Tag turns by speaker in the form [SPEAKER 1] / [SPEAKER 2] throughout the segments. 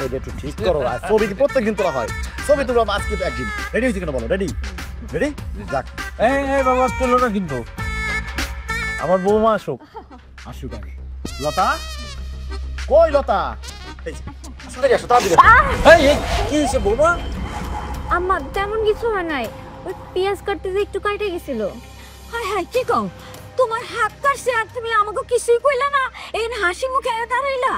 [SPEAKER 1] এটা একটু ঠিক করো। আর ছবি প্রত্যেকদিন তোলা হয়, ছবি তুলো আজকে তো একদিন। রেডি হয়েছে কেন বলো? রেডি রেডি যাক।
[SPEAKER 2] এই বাবা তুলো না কিন্তু, আমার বৌমা আসুক।
[SPEAKER 1] আসুক আগে। লতা কই লতা? এই আসো তাড়াতাড়ি।
[SPEAKER 2] এই কি হয়েছে বৌমা?
[SPEAKER 3] আম্মা তেমন কিছু হয় নাই, ওই পেঁয়াজ কাটতে যে একটু কাটে গেছিল।
[SPEAKER 4] হায় হায় কি কও, তোমার হাত কাটছে আর তুমি আমাকে কিছুই কইলা না, এই হাসি মুখে দাঁড়াইলা?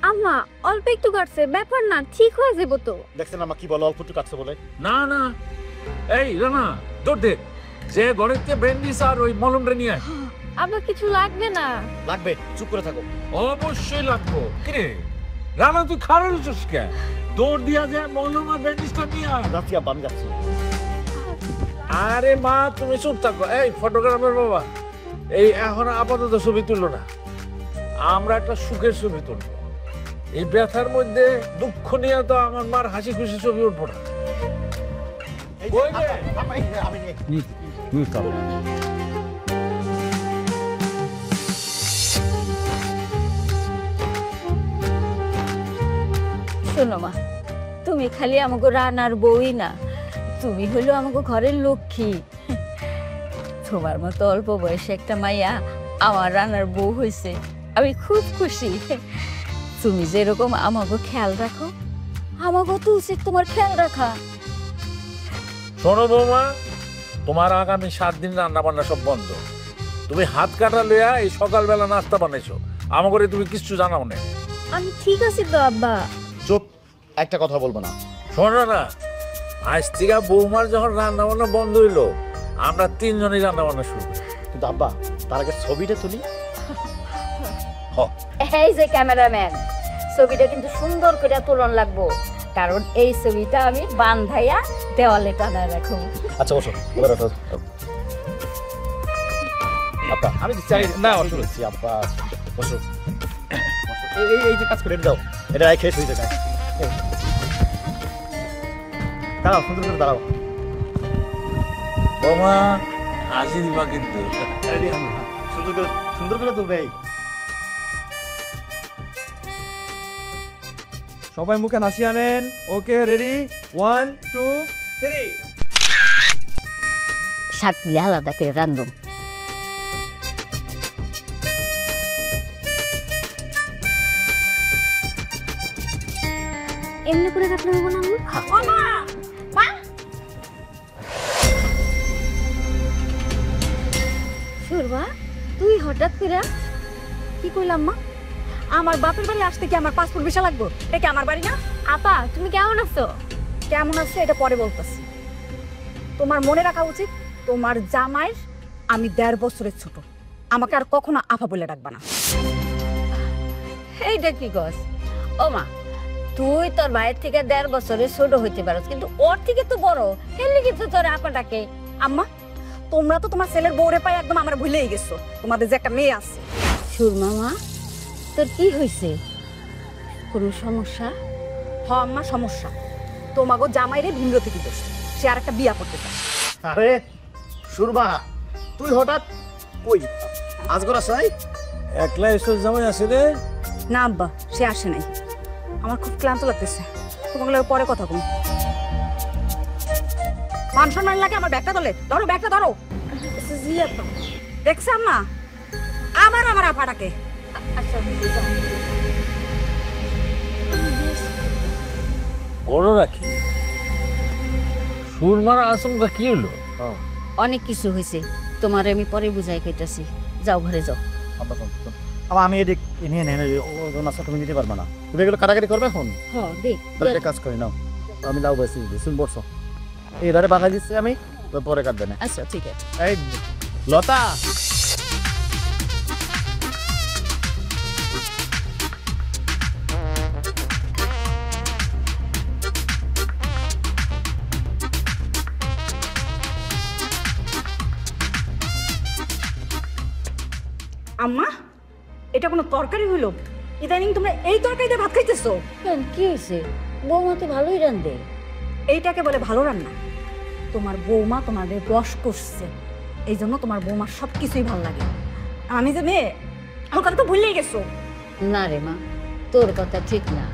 [SPEAKER 3] আম্মা অল্প একটু কাটছে, ব্যাপার না, ঠিক হয়ে যাবো তো।
[SPEAKER 1] দেখছেন আমা কি বলে, অল্প একটু কাটছে বলে?
[SPEAKER 2] না না, এই রানা দৌড় দে, যে ঘরেতে ব্যান্ডিজ আর ওই মলমটা নিয়ে আয়।
[SPEAKER 3] আবার কিছু লাগবে না?
[SPEAKER 1] লাগবে, চুপ করে থাকো।
[SPEAKER 2] অবশ্যই লাগবো। কিরে রানা তুই খারাপ হচ্ছিস কে? দৌড় দিয়া যায় মলম আর ব্যান্ডিজটা নিয়ে আয়।
[SPEAKER 1] যাচ্ছি আব্বা, আমি যাচ্ছি।
[SPEAKER 2] আরে মা তুমি চুপ থাকো। এই ফটোগ্রাফার বাবা, এই এখন আপাতত ছবি তুললো না, আমরা একটা সুখের ছবি তুলবো। এই ব্যথার মধ্যে দুঃখ নিয়ে তো আমার মার হাসি খুশি ছবি উঠবো না।
[SPEAKER 4] শোনো মা, তুমি খালি আমাকে রান্নার বউই না, তুমি হলো আমাকে ঘরের লক্ষ্মী। তোমার মতো অল্প বয়সে একটা মাইয়া আমার রান্নার বউ হয়েছে, আমি খুব খুশি। তুমি যেরকম আমাকে খেয়াল রাখো, আমাকে তো উচিত তোমার খেয়াল রাখা।
[SPEAKER 2] শোনো বৌমা, তোমার আগামী 7 দিন রান্না বান্না সব বন্ধ। তুমি হাত কাটা লইয়া এই সকালবেলা নাস্তা বানাইছো, আমাকে তুমি কিছু জানাও না।
[SPEAKER 3] আমি ঠিক আছি তো আব্বা।
[SPEAKER 1] চুপ, একটা কথা বলবো না।
[SPEAKER 2] শোনো না, আজ থেকে বৌমার যখন রান্না বান্না বন্ধ হইলো, আমরা 3 জনই রান্না বান্না শুরু করি।
[SPEAKER 1] কিন্তু আব্বা তার আগে ছবিটা তুলি।
[SPEAKER 4] এই যে ক্যামেরাম্যান, ছবিটা কিন্তু সুন্দর করে তোলন লাগবো, কারণ এই ছবিটা আমি বান্ধাইয়া দেওয়ালে টানায় রাখবো।
[SPEAKER 1] আচ্ছা বসো, এবার ওঠো। আব্বা আমি চাই না, বসছি আব্বা, বসো। এই যে কাজ করে দাও, এটা খেয়ে শুয়ে যায়। দাঁড়াও, সুন্দর করে দাঁড়াও।
[SPEAKER 2] বৌমা হাসি দিবা কিন্তু।
[SPEAKER 1] সুন্দর করে তুলবে।
[SPEAKER 5] সবাই মুখে হাসি আনেন। Okay ready, 1 2 3।
[SPEAKER 4] শাক মিলে আলাদা করে রান্ধব।
[SPEAKER 3] এমনি করে কাটলে হবে না আম্মা?
[SPEAKER 4] সুরবা, তুই হঠাৎ করে কি কইলাম মা? আমার বাপের বাড়ি আসতে কি আমার পাসপোর্ট ভিসা লাগবে? এটা কি আমার বাড়ি না?
[SPEAKER 3] আপা তুমি কেমন আছো?
[SPEAKER 4] কেমন আছে এটা পরে বলতেছি। তোমার মনে রাখা উচিত, তোমার জামাইয়ের আমি 1.5 বছরের ছোট, আমাকে আর কখনো আফা বলে ডাকবা না। এইটা কি গস? ও মা, তুই তোর ভাইয়ের থেকে 1.5 বছরের ছোট হইতে পারস, কিন্তু ওর থেকে তো বড়, এলি কিন্তু তোর আপা ডাকে। আম্মা, তোমরা তো তোমার ছেলের বউরে পাই একদম আমরা ভুলেই গেছো, তোমাদের যে একটা মেয়ে আছে। সুরমা মা, তোর কি হয়েছে? কোনো সমস্যা? হ আম্মা, সমস্যা। তোমাগো জামাইরে ভিমরতি কি দোষ, সে আর একটা বিয়া করতে চায়।
[SPEAKER 1] আরে সুরমা, তুই হঠাৎ কই? আজগর আসাই
[SPEAKER 2] একলা এসো জামাই আছে রে?
[SPEAKER 4] না আব্বা, সে আসে নাই। আমার খুব ক্লান্ত লাগতেছে, তোমাকে পরে কথা বল। মান সম্মান লাগে আমার ব্যাগটা তোলে, ধরো ব্যাগটা ধরো।
[SPEAKER 3] জি আপা।
[SPEAKER 4] দেখছে আম্মা, আবার আমার আপাটাকে। আচ্ছা
[SPEAKER 2] বড় রাখি সুরমার আশঙ্কা কি হলো?
[SPEAKER 4] অনেক কিছু হয়েছে, তোমার আমি পরে বুঝাই কইতাছি। যাও ঘরে যাও।
[SPEAKER 1] আমি এদিক নিয়ে নেন, নাস্তা তুমি নিতে পারবে না। তুমি এগুলো কাটাকাটি করবে এখন?
[SPEAKER 4] হ্যাঁ দেখ,
[SPEAKER 1] তাহলে কাজ করি নাও, আমি দাও বেশি শুন বসো। এই ধরে বাঁধা দিচ্ছি আমি, তো পরে কাটবে না।
[SPEAKER 4] আচ্ছা ঠিক আছে।
[SPEAKER 1] এই লতা,
[SPEAKER 4] আম্মা, এটা কোনো তরকারি হলো? ইদানিং তোমরা এই তরকারি দিয়ে ভাত খাইতেছো কেন? কি হয়েছে? বৌমা তো ভালোই রান্ধে। এইটাকে বলে ভালো রান্না? তোমার বৌমা তোমাদের বশ করছে, এই জন্য তোমার বৌমার সব কিছুই ভালো লাগে। আমি যে মেয়ে, আমার কথা তো ভুলেই গেছো। না রে মা, তোর কথা ঠিক না।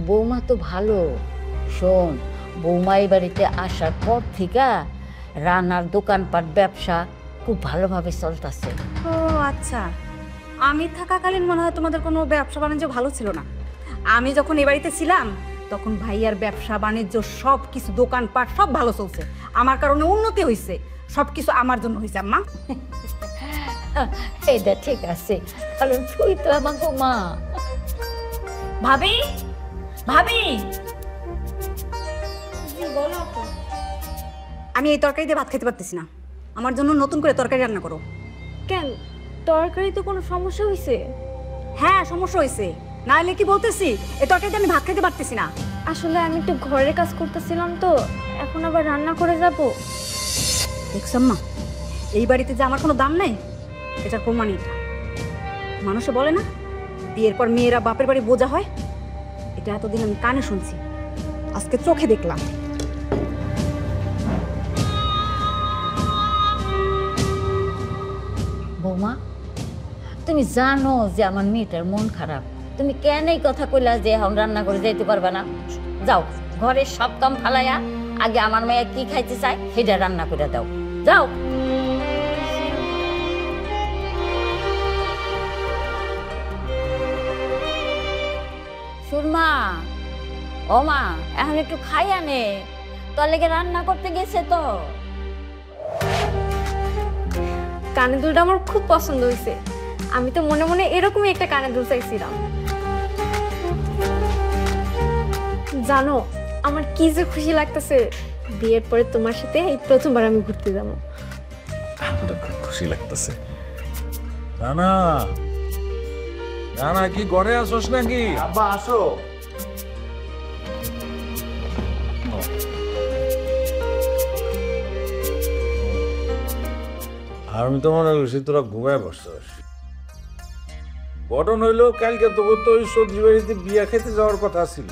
[SPEAKER 4] বৌমা তো ভালো। শোন, বৌমা এই বাড়িতে আসার পর থেকে রান্নার দোকানপাট ব্যবসা খুব ভালোভাবে চলতেছে।
[SPEAKER 6] ও আচ্ছা, আমি থাকাকালীন মনে হয় তোমাদের কোনো ব্যবসা বাণিজ্য ভালো ছিল না। আমি যখন এ বাড়িতে ছিলাম তখন ভাইয়ার ব্যবসা বাণিজ্য সব কিছু দোকানপাট সব ভালো চলছে, আমার কারণে উন্নতি হয়েছে, সব কিছু আমার জন্য হয়েছে আম্মা।
[SPEAKER 4] এটা ঠিক আছে, কারণ তুই তো আমার মা।
[SPEAKER 6] ভাবি, ভাবি, আমি এই তরকারি দিয়ে ভাত খেতে পারতেছি না, আমার জন্য নতুন করে তরকারি রান্না করো।
[SPEAKER 3] কেন, তরকারি তো কোনো সমস্যা হয়েছে?
[SPEAKER 6] হ্যাঁ সমস্যা হয়েছে, না হলে কি বলতেছি এই তরকারি দিয়ে আমি ভাত খেতে পারতেছি না।
[SPEAKER 3] আসলে আমি একটু ঘরের কাজ করতেছিলাম তো, এখন আবার রান্না করে যাব।
[SPEAKER 6] দেখছো আম্মা, এই বাড়িতে যে আমার কোনো দাম নাই এটার প্রমাণ এটা। মানুষে বলে না বিয়ের পর মেয়েরা বাপের বাড়ি বোঝা হয়, এটা এতদিন আমি কানে শুনছি, আজকে চোখে দেখলাম।
[SPEAKER 4] বৌমা, তুমি জানো যে আমার মেয়েটার মন খারাপ, তুমি কেন এই কথা কইলা যে এখন রান্না করে যাইতে পারবে না? যাও, ঘরের সব কাম ফালাইয়া আগে আমার মেয়ে কি খাইতে চায় সেটা রান্না করে দাও, যাও। সুরমা, ও মা, এখন একটু খাই আনে, তোর লেগে রান্না করতে গেছে তো।
[SPEAKER 3] কানের দুলটা আমার খুব পছন্দ হয়েছে, আমি তো মনে মনে এরকমই একটা কানের দুল চাইছিলাম। জানো আমার কি যে খুশি লাগতেছে, বিয়ের পরে তোমার সাথে এই প্রথমবার আমি ঘুরতে যাবো।
[SPEAKER 2] আমার খুব খুশি লাগতেছে। রানা, রানা কি ঘরে আসোস নাকি?
[SPEAKER 1] আব্বা আসো।
[SPEAKER 2] আর আমি তো মনে করছি তোরা ঘুমায় বসছস। ঘটনা হইলো কালকে তোকে তো ওই সবজি বাড়িতে বিয়া খেতে যাওয়ার কথা ছিল,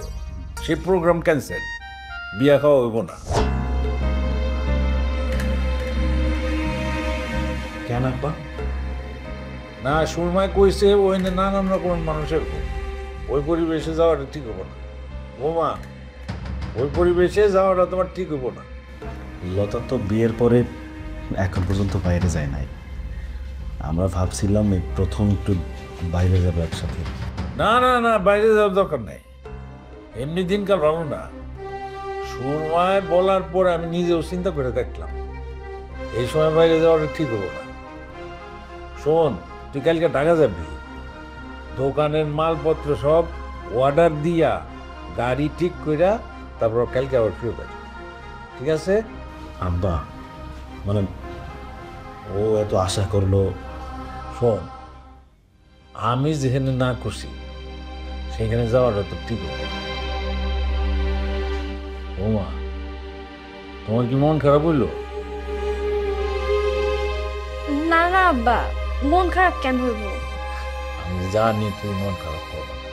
[SPEAKER 2] সেই প্রোগ্রাম ক্যান্সেল, বিয়া খাওয়া হইব না।
[SPEAKER 1] কেন আব্বা?
[SPEAKER 2] না, সুরমায় কইছে ওই নানান রকমের মানুষের ওই পরিবেশে যাওয়াটা ঠিক হবো না। বৌমা, ওই পরিবেশে যাওয়াটা তোমার ঠিক হবো না।
[SPEAKER 1] লতা তো বিয়ের পরে এখন পর্যন্ত বাইরে যায় নাই, আমরা ভাবছিলাম এই প্রথম একটু বাইরে যাবো একসাথে।
[SPEAKER 2] না না না, বাইরে যাওয়ার দরকার নাই, এমনি দিনকাল ভালো না। সুরমায় বলার পর আমি নিজেও চিন্তা করে দেখলাম এই সময় বাইরে যাওয়াটা ঠিক হবো না। শোন, তুই কালকে ঢাকা যাবি, দোকানের মালপত্র সব অর্ডার দিয়া গাড়ি ঠিক কইরা তারপর কালকে আবার ফিরে যাবি, ঠিক আছে?
[SPEAKER 1] আব্বা মানে ও এত আশা করলো।
[SPEAKER 2] শোন, আমি যেখানে না খুশি সেখানে যাওয়াটা তো ঠিক হবে। ওমা, তোমার কি মন খারাপ হইলো?
[SPEAKER 3] না না আব্বা, মন খারাপ কেন হইব?
[SPEAKER 2] আমি জানি তুই মন খারাপ করবো না,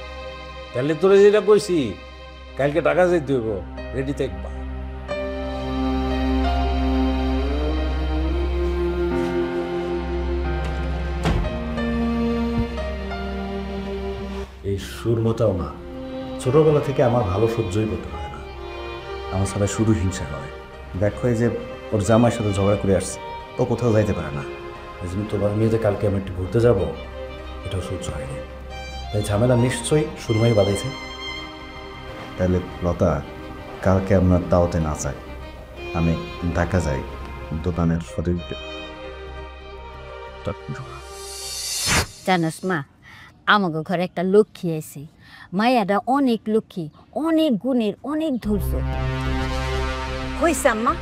[SPEAKER 2] তাহলে তোরা যেটা কইছি কালকে টাকা যাইতে হইব, রেডি থাকবা।
[SPEAKER 1] এই সুরমতাও না, ছোটবেলা থেকে আমার ভালো সহ্যই করতে পারে না, আমার সাথে শুধু হিংসা করে। দেখো এই যে ওর জামাইয়ের সাথে ঝগড়া করে আসছে, ও কোথাও যাইতে পারে না। এই জন্য তোমার মেয়ে যে কালকে আমি একটু ঘুরতে যাবো এটাও সহ্য হয়নি। তাই ঝামেলা নিশ্চয়ই সুরমাই বাঁধাইছে। তাহলে লতা, কালকে আপনার দাওয়াতে না চাই, আমি ঢাকা যাই দোকানের সাথে।
[SPEAKER 4] জানোস মা, আমাকে ঘরে একটা লক্ষ্মী আছে, মায়াটা অনেক লক্ষ্মী, অনেক গুণের, অনেক ধৈর্য।
[SPEAKER 6] হয়েছে আম্মা,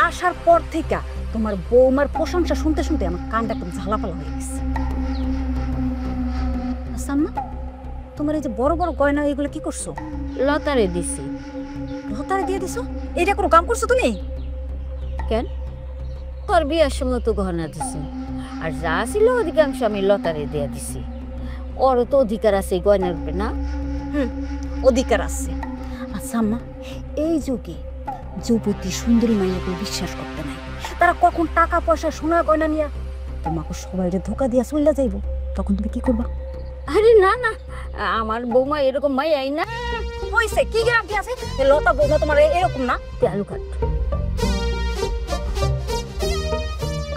[SPEAKER 6] আসার পর থেকে তোমার বৌমার প্রশংসা শুনতে শুনতে আমার কানটা একদম ঝালাপালা হয়ে গেছে। আচ্ছা আম্মা, তোমার এই যে বড় বড় গয়না এগুলো কি করছো?
[SPEAKER 4] লতারে দিছি।
[SPEAKER 6] লতারে দিয়ে দিছো? এটা কোনো কাম করছো তুমি?
[SPEAKER 4] কেন, তোর বিয়ার সময় তো গহনা দিছি, আর যা ছিল অধিকাংশ আমি লতারে দিয়ে দিছি। ওরও তো অধিকার আছে এই গয়নার উপরে, না?
[SPEAKER 6] অধিকার আছে। আচ্ছা আম্মা, এই যুগে যুবতী সুন্দরী মাইয়াকে বিশ্বাস করতে নাই, তারা কখন টাকা পয়সা সোনা গয়না নিয়ে তোমাকে সবাই ধোকা দিয়া চলে যাইব, তখন তুমি কি করবা?
[SPEAKER 4] আরে না না, আমার বৌমা এরকম মাইয়াই না। হয়েছে কি গ্যারান্টি আছে যে লতা বৌমা তোমার এরকম না? তুই আলু কাট।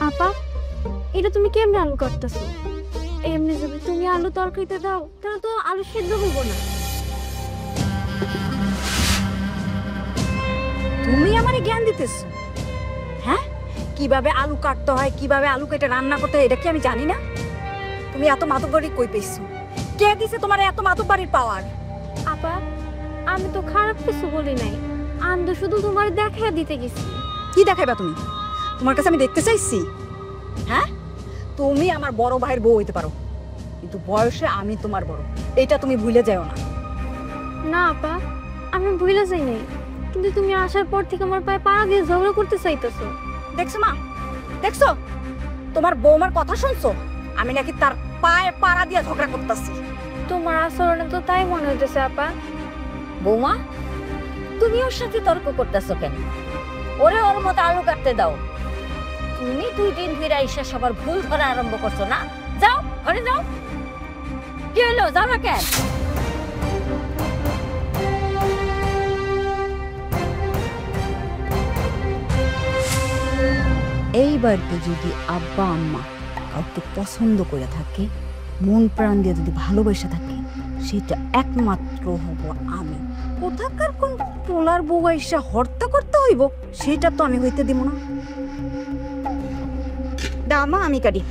[SPEAKER 3] আপা, এটা তুমি কেমনে আলু কাটতেছো? এমনি যদি তুমি আলু তরকারিতে দাও তাহলে তো আলু সেদ্ধ হইব না।
[SPEAKER 6] তুমি আমারে জ্ঞান দিতেছো? হ্যাঁ, কিভাবে আলু কাটতে হয়, কিভাবে আলু কেটে রান্না করতে হয়, এটা কি আমি জানি না? তুমি এত মাতব্বরি কই পেয়েছো? কে দিছে তোমার এত মাতব্বরির পাওয়ার?
[SPEAKER 3] আপা, আমি তো খারাপ কিছু বলি নাই, আমি তো শুধু তোমার দেখা দিতে গেছি।
[SPEAKER 6] কি দেখাইবা তুমি? তোমার কাছে আমি দেখতে চাইছি? হ্যাঁ, তুমি আমার বড় ভাইয়ের বউ হইতে পারো, কিন্তু বয়সে আমি তোমার বড়, এটা তুমি ভুলে যাও না।
[SPEAKER 3] না আপা, আমি ভুলে যাই নাই, কিন্তু তুমি আসার পর থেকে আমার পায়ে পা দিয়ে ঝগড়া করতে চাইতেছো।
[SPEAKER 6] দেখছো মা, দেখছো তোমার বৌমার কথা শুনছো? আমি নাকি তার পায়ে পাড়া দিয়ে ঝগড়া করতেছি।
[SPEAKER 3] তোমার আচরণে তো তাই মনে হইতেছে আপা।
[SPEAKER 4] বৌমা, তুমি ওর সাথে তর্ক করতেছো কেন? ওরে ওর মতো আলু কাটতে দাও। তুমি 2 দিন ধরে আইসা সবার ভুল ধরা আরম্ভ করছো না? যাও ঘরে যাও। কি হলো, যাও না কেন? এই বাড়িতে যদি আব্বা আম্মা কাউকে পছন্দ করে থাকে, মন প্রাণ দিয়ে যদি ভালোবাসা থাকে, সেটা একমাত্র হব আমি।
[SPEAKER 6] কোথাকার কোন পোলার বউ আইসা হত্যা করতে হইব, সেটা তো আমি হইতে দিব না। দামা আমি কাটি।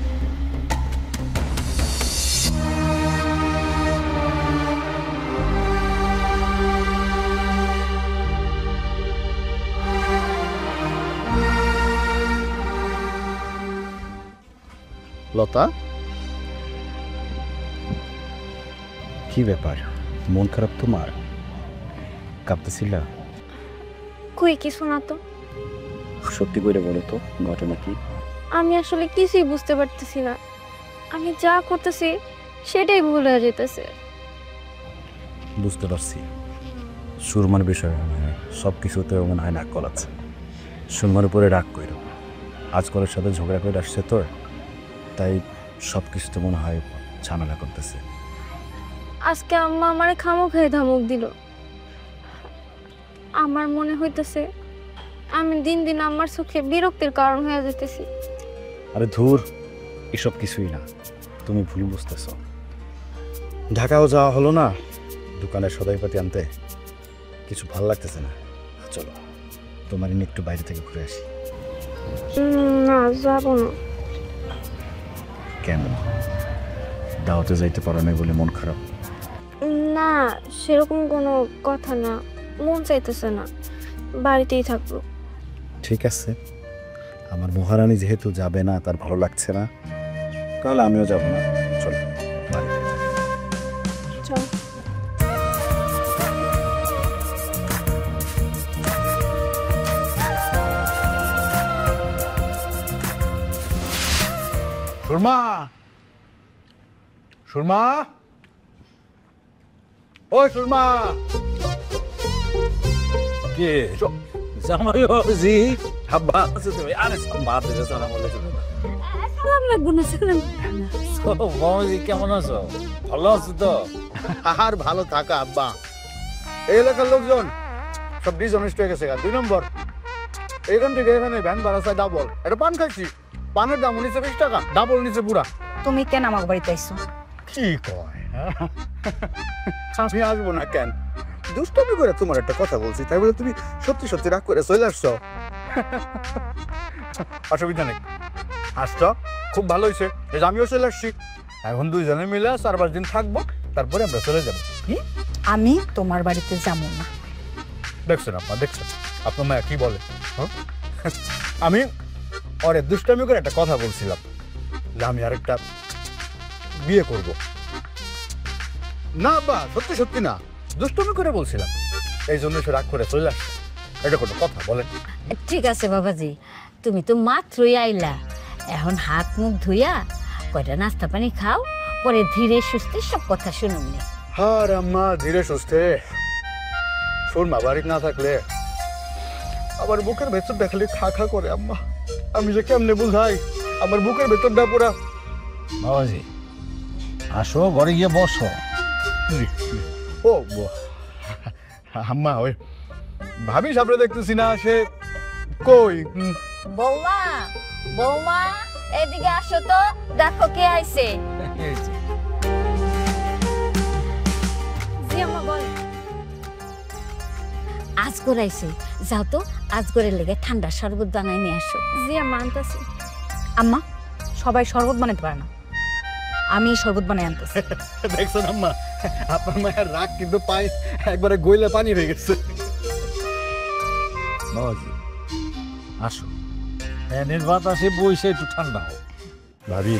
[SPEAKER 1] লতা, কি ব্যাপার? মন খারাপ তোমার? কাঁপতেছিল?
[SPEAKER 3] কই কিছু না তো।
[SPEAKER 1] সত্যি করে বলো তো, ঘটনা কি?
[SPEAKER 3] আমি আসলে কিছুই বুঝতে পারতেছি না, আমি যা করতেছি সেটাই ভুল হয়ে যেতেছে।
[SPEAKER 1] বুঝতে পারছি, সুরমার বিষয়ে সব কিছুতে মনে হয় নাক গলাচ্ছে। সুরমার উপরে রাগ কইর, আজকালের সাথে ঝগড়া করে আসছে তো, তাই সব কিছুতে মনে হয় ঝামেলা করতেছে।
[SPEAKER 3] আজকে আম্মা আমারে খামোখাই ধমক দিল। আমার মনে হইতেছে আমি দিন দিন আমার চোখে বিরক্তির কারণ হয়ে যেতেছি।
[SPEAKER 1] আরে ধুর, এসব কিছুই না, তুমি ভুল বুঝতেছ। ঢাকাও যাওয়া হলো না, দোকানের সদাইপাতি আনতে কিছু ভাল লাগতেছে না। চলো তোমার নিয়ে একটু বাইরে থেকে ঘুরে আসি।
[SPEAKER 3] না, যাবো না।
[SPEAKER 1] কেন? দাওয়াতে যাইতে পারো না বলে মন খারাপ?
[SPEAKER 3] না, সেরকম কোনো কথা না, মন চাইতেছে না, বাড়িতেই থাকবো।
[SPEAKER 1] ঠিক আছে, আমার মহারানী যেহেতু যাবে না, তার ভালো লাগছে না, তাহলে আমিও যাব না। চলো বাড়িতে যাই।
[SPEAKER 3] চল।
[SPEAKER 2] সুরমা, সুরমা, ও সুরমা। কে? জামাই বাবুজি, আব্বা আছে তুমি? আরে বাদ দে, সালাম আলাইকুম।
[SPEAKER 6] সালাম লাগবো না, সালাম।
[SPEAKER 2] ও বাবুজি, কেমন আছো? ভালো আছো তো?
[SPEAKER 7] আর ভালো থাকা আব্বা। এই এলাকার লোকজন সব ডিসঅনেস্ট হয়ে গেছে। 2 নম্বর, এখান থেকে এখানে ভ্যান ভাড়া চাই ডাবল। একটা পান খাইছি, পানের দাম নিচে 20 টাকা, ডাবল নিচে পুরা।
[SPEAKER 6] তুমি কেন আমার বাড়িতে আইছো?
[SPEAKER 7] কি কয়? আমি আসবো না কেন? দুষ্টমি করে তোমার একটা কথা বলছি, তাই বলে তুমি সত্যি সত্যি রাগ করে চলে আসছো? অসুবিধা নেই, আসছো খুব ভালো হয়েছে, এই যে আমিও চলে আসছি। এখন 2 জনে মিলে 4-5 দিন থাকবো, তারপরে আমরা চলে যাবো।
[SPEAKER 6] আমি তোমার বাড়িতে যাবো না।
[SPEAKER 7] দেখছেন আপা, দেখছেন আপনার মায়া কি বলে? আমি ওরে দুষ্টামি করে একটা কথা বলছিলাম যে আমি আরেকটা বিয়ে করব। না বা সত্যি সত্যি না, দুষ্টামি করে বলছিলাম, এই জন্য সে রাগ করে চলে আসছে। এটা কোনো কথা বলেন?
[SPEAKER 4] ঠিক আছে বাবাজি, তুমি তো মাত্রই আইলা, এখন হাত মুখ ধুইয়া কয়টা নাস্তা পানি খাও, পরে ধীরে সুস্থে সব কথা শুনুন।
[SPEAKER 7] আর আম্মা ধীরে সুস্থে। সুরমা বাড়ি না থাকলে আমার বুকের ভেতরটা খালি খা খা করে আম্মা। আমি যে কেমনে বুঝাই, আমার বুকের ভেতরটা পুরা।
[SPEAKER 2] বাবাজি, আসো ঘরে গিয়ে বসো।
[SPEAKER 7] ও আম্মা ওই ভাবি সামনে দেখতেছি না, সে কই?
[SPEAKER 4] বৌমা বৌমা এদিকে আসো তো, দেখো কে আইছে।
[SPEAKER 3] জি আম্মা বল।
[SPEAKER 4] আজগর আইছে, যাও তো আজগরের লেগে ঠান্ডা শরবত বানাই নিয়ে আসো।
[SPEAKER 3] জি আম্মা আনতাছি।
[SPEAKER 6] আম্মা সবাই শরবত বানাতে পারে না, আমি শরবত বানাই আনতেছি।
[SPEAKER 7] দেখছেন আম্মা, আপনার মায়ের রাগ কিন্তু পাই একবারে গইলে পানি হয়ে গেছে।
[SPEAKER 2] বাবাজি আসো, ফ্যানের বাতাসে বইসে একটু ঠান্ডা হোক।
[SPEAKER 7] ভাবি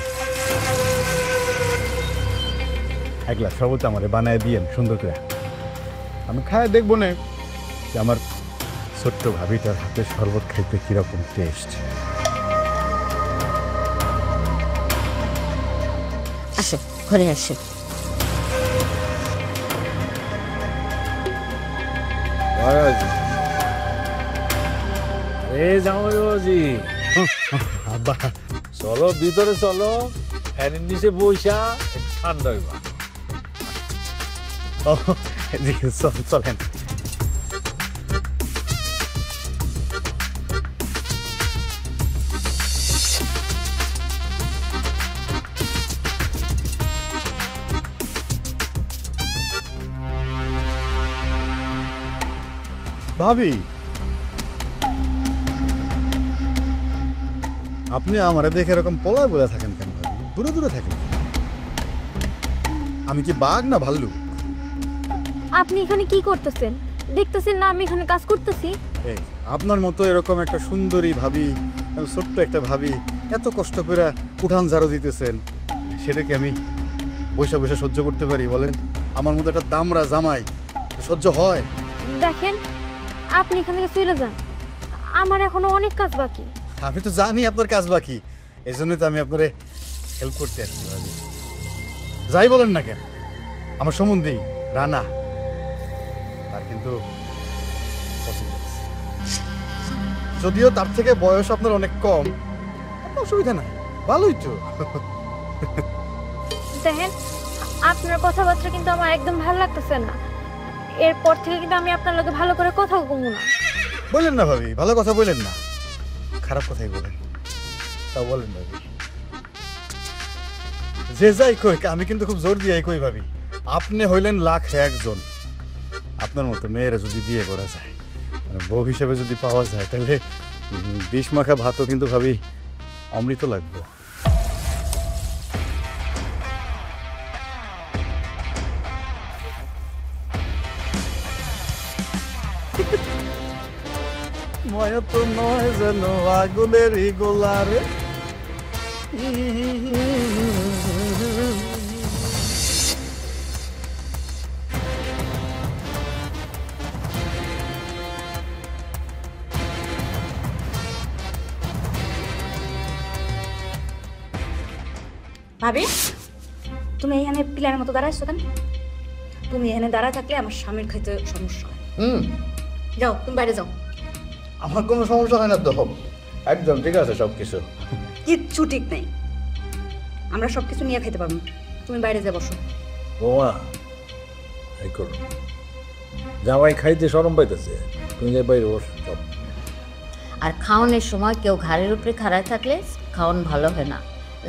[SPEAKER 7] এক গ্লাস শরবত আমারে বানায় দিয়েন সুন্দর করে, আমি খায় দেখবো না যে আমার ছোট্ট ভাবিটার হাতে শরবত খাইতে কিরকম টেস্ট।
[SPEAKER 4] আসো ঘরে আসো।
[SPEAKER 2] এ জামাই বাবাজি,
[SPEAKER 7] আব্বা
[SPEAKER 2] চলো ভিতরে চলো, ফ্যানের নিচে বইসা একটু ঠান্ডা হইবা।
[SPEAKER 7] ও জি চলেন। ভাবি আপনি আমারে দেখে এরকম পলায় বলে থাকেন কেন ভাবি? দূরে দূরে থাকেন। আমি কি বাঘ না ভাল্লু?
[SPEAKER 3] আপনি এখানে কি করতেছেন? দেখতেছেন না আমি এখানে কাজ করতেছি?
[SPEAKER 7] এই আপনার মতো এরকম একটা সুন্দরী ভাবি, ছোট্ট একটা ভাবি এত কষ্ট করে উঠান ঝাড়ু দিতেছেন, সেটাকে আমি বসে বসে সহ্য করতে পারি বলেন? আমার মতো একটা দামড়া জামাই সহ্য হয়?
[SPEAKER 3] দেখেন আপনি এখান থেকে চলে যান, আমার এখনো অনেক কাজ বাকি।
[SPEAKER 7] আমি তো জানি আপনার কাজ বাকি, এই জন্যই তো আমি আপনারে হেল্প করতে আসছি ভাবি। যাই বলেন না কেন, আমার সম্বন্ধী রানা তার কিন্তু পছন্দ আছে। যদিও তার থেকে বয়স আপনার অনেক কম, কোনো অসুবিধা নাই, ভালোই তো।
[SPEAKER 3] দেখেন আপনার কথাবার্তা কিন্তু আমার একদম ভালো লাগতেছে না, এরপর থেকে কিন্তু আমি আপনার লগে ভালো করে কথা বলবো না।
[SPEAKER 7] বললেন না ভাবি, ভালো কথা বললেন না, খারাপ কথাই বলেন। তা বলেন ভাবি, যে যাই কই আমি কিন্তু খুব জোর দিয়ে কই ভাবি, আপনি হইলেন লাখ একজন। আপনার মতো মেয়েরা যদি বিয়ে করা যায়, মানে বউ হিসেবে যদি পাওয়া যায়, তাহলে বিষ মাখা ভাতও কিন্তু ভাবি অমৃত লাগবে। মায়া তো নয় যেন আগুনের গোলারে।
[SPEAKER 6] ভাবি তুমি এখানে পিলারের মতো দাঁড়াইছো কেন? তুমি এখানে দাঁড়ায় থাকলে আমার স্বামীর খাইতে সমস্যা হয়। যাও তুমি বাইরে যাও।
[SPEAKER 7] আমার কোনো সমস্যা হয় না তো, একদম ঠিক আছে সবকিছু।
[SPEAKER 6] কিচ্ছু ঠিক নেই, আমরা সবকিছু নিয়ে খাইতে পারবো। তুমি বাইরে যা বসো।
[SPEAKER 2] বৌমা এই করো, জামাই খাইতে শরম পাইতেছে, তুমি যাই বাইরে বস। চল।
[SPEAKER 4] আর খাওয়ানোর সময় কেউ ঘাড়ের উপরে খাড়ায় থাকলে খাওয়ান ভালো হয় না।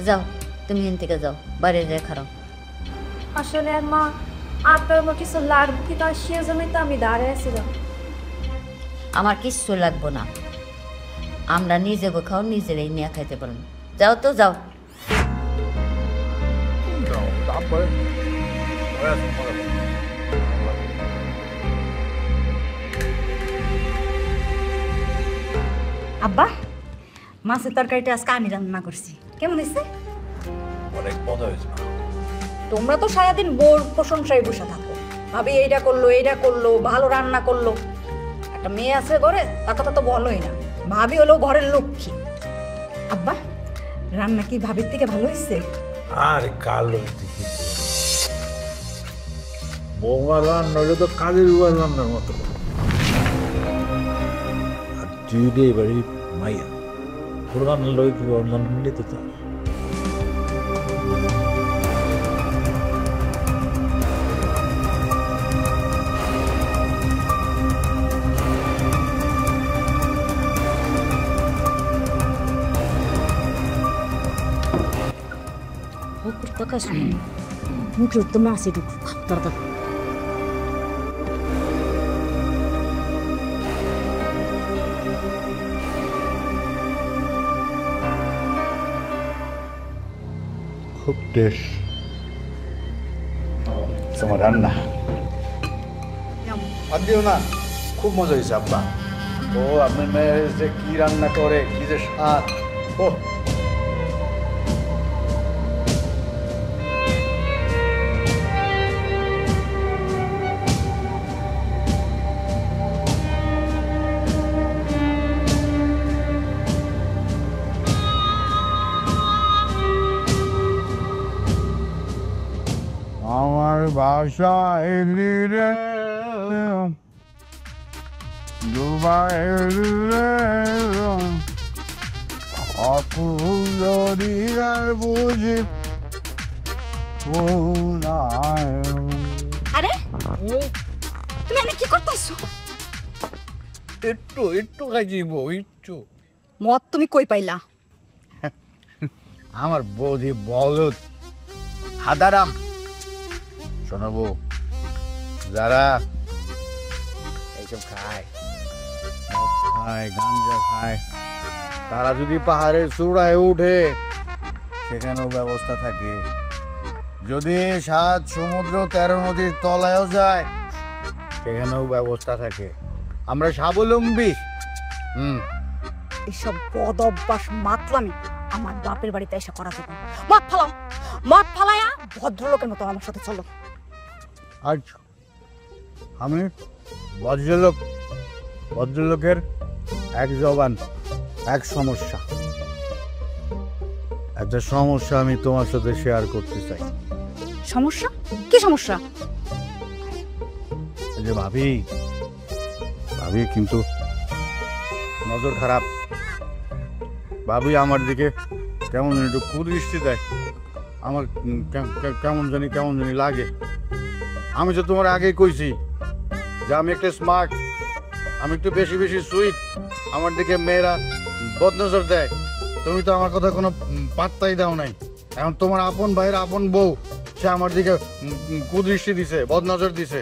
[SPEAKER 4] যাও তুমি এখান থেকে যাও, বাইরে যেয়ে খারাপ।
[SPEAKER 3] আসলে মা আপনার আমার কিছু লাগবে কি, তার সে জন্যই তো আমি দাঁড়িয়ে ছিলাম।
[SPEAKER 4] আমার কিচ্ছু লাগবো না, আমরা নিজে খাও নিজেরাই নিয়ে খাইতে পারবো। যাও তো যাও।
[SPEAKER 2] তারপরে
[SPEAKER 6] আব্বা মাছের তরকারিটা আজকে আমি রান্না করছি, কেমন হয়েছে?
[SPEAKER 2] অনেক মজা হয়েছে।
[SPEAKER 6] তোমরা তো সারাদিন বোর প্রশংসায় বসে থাকো, ভাবি এইটা করলো এইটা করলো, ভালো রান্না করলো। একটা মেয়ে আছে ঘরে, তার কথা তো বলোই না, ভাবি হলো ঘরের লক্ষ্মী। আব্বা রান্না কি ভাবির থেকে ভালো হয়েছে?
[SPEAKER 2] আর কালো বৌমা রান্না হইলে তো কাজের উপর রান্নার মতো। আর তুই রে বাড়ি মাইয়া, তোর রান্না লই কি অন্যান্য নিতে চাস?
[SPEAKER 4] খাস মুখে তো মাছ একটু তাড়াতাড়ি
[SPEAKER 7] খুব টেস্ট তোমার রান্না আর দিও না, খুব মজা হয়েছে আব্বা। ও আপনার মেয়ে যে কি রান্না করে, কি যে স্বাদ! ও আমার বাসা এলিরে দুবাই অপুরিয়ার বুঝি
[SPEAKER 6] আরে তুমি এনে কি করতেছো?
[SPEAKER 7] একটু খাইছিব, একটু।
[SPEAKER 6] মদ তুমি কই পাইলা?
[SPEAKER 7] আমার বৌদি বলত হাদারাম। শোনাবো, যারা এইসব খায়, মদ খায়, গাঞ্জা খায়, তারা যদি পাহাড়ের চূড়ায় উঠে সেখানেও ব্যবস্থা থাকে। যদি 7 সমুদ্র 13 নদীর তলায়ও যায় সেখানেও ব্যবস্থা থাকে। আমরা স্বাবলম্বী।
[SPEAKER 6] এসব বদ অভ্যাস মাতলামি আমার বাপের বাড়িতে এসে করা যাবে না। মদ ফালাও, মদ ফালায়া ভদ্রলোকের মতো আমার সাথে চলো।
[SPEAKER 7] আচ্ছা, আমি ভদ্রলোক, ভদ্রলোকের এক জবান, এক সমস্যা। একটা সমস্যা আমি তোমার সাথে শেয়ার করতে চাই।
[SPEAKER 6] সমস্যা? কি সমস্যা?
[SPEAKER 7] এই যে ভাবি, ভাবি কিন্তু নজর খারাপ। ভাবি আমার দিকে কেমন জানি একটু কুদৃষ্টি দেয়। আমার কেমন জানি লাগে। আমি তো তোমার আগেই কইছি যে আমি একটা স্মার্ট, আমি একটু বেশি বেশি সুইট, আমার দিকে মেয়েরা বদনজর দেয়। তুমি তো আমার কথা কোনো পাত্তাই দাও নাই। এখন তোমার আপন ভাইয়ের আপন বউ, সে আমার দিকে কুদৃষ্টি দিছে, বদনজর দিছে।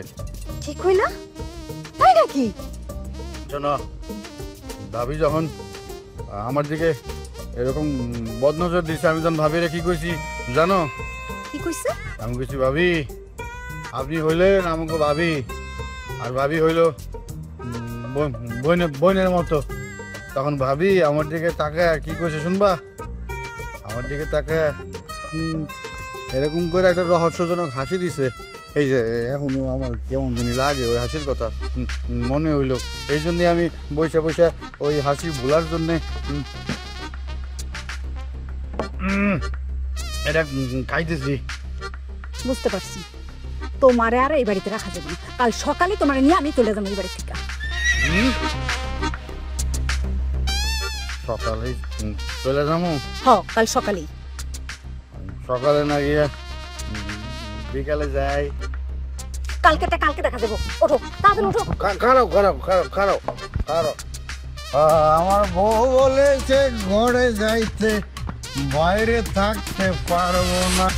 [SPEAKER 6] ঠিক কইলা? তাই নাকি?
[SPEAKER 7] শোনো, ভাবি যখন আমার দিকে এরকম বদনজর দিছে, আমি যখন ভাবিরে কি কইছি জানো?
[SPEAKER 6] কি কইছে?
[SPEAKER 7] আমি কইছি, ভাবি আপনি হইলেন আমাকে ভাবি, আর ভাবি হইল বোনের মতো। তখন ভাবি আমার দিকে তাকায় কি কইছে শুনবা? আমার দিকে তাকায় এরকম করে একটা রহস্যজনক হাসি দিছে। এই যে এখনো আমার কেমন জানি লাগে ওই হাসির কথা মনে হইলো। এই জন্যে আমি বসে বসে ওই হাসি ভোলার জন্যে এটা খাইতেছি।
[SPEAKER 6] বুঝতে পারছি, তোমারে আর এই বাড়িতে রাখা যাবে না। কাল সকালে তোমারে নিয়ে আমি চলে যাবো এই বাড়ি থেকে।
[SPEAKER 7] সকালে চলে যাবো?
[SPEAKER 6] কাল সকালেই।
[SPEAKER 7] সকালে না গিয়ে বিকালে যাই।
[SPEAKER 6] কালকে দেখা যাবো। ওঠো তাড়াতাড়ি ওঠো।
[SPEAKER 7] খারাপ আমার বউ বলেছে ঘরে যাইতে, বাইরে থাকতে পারবো না।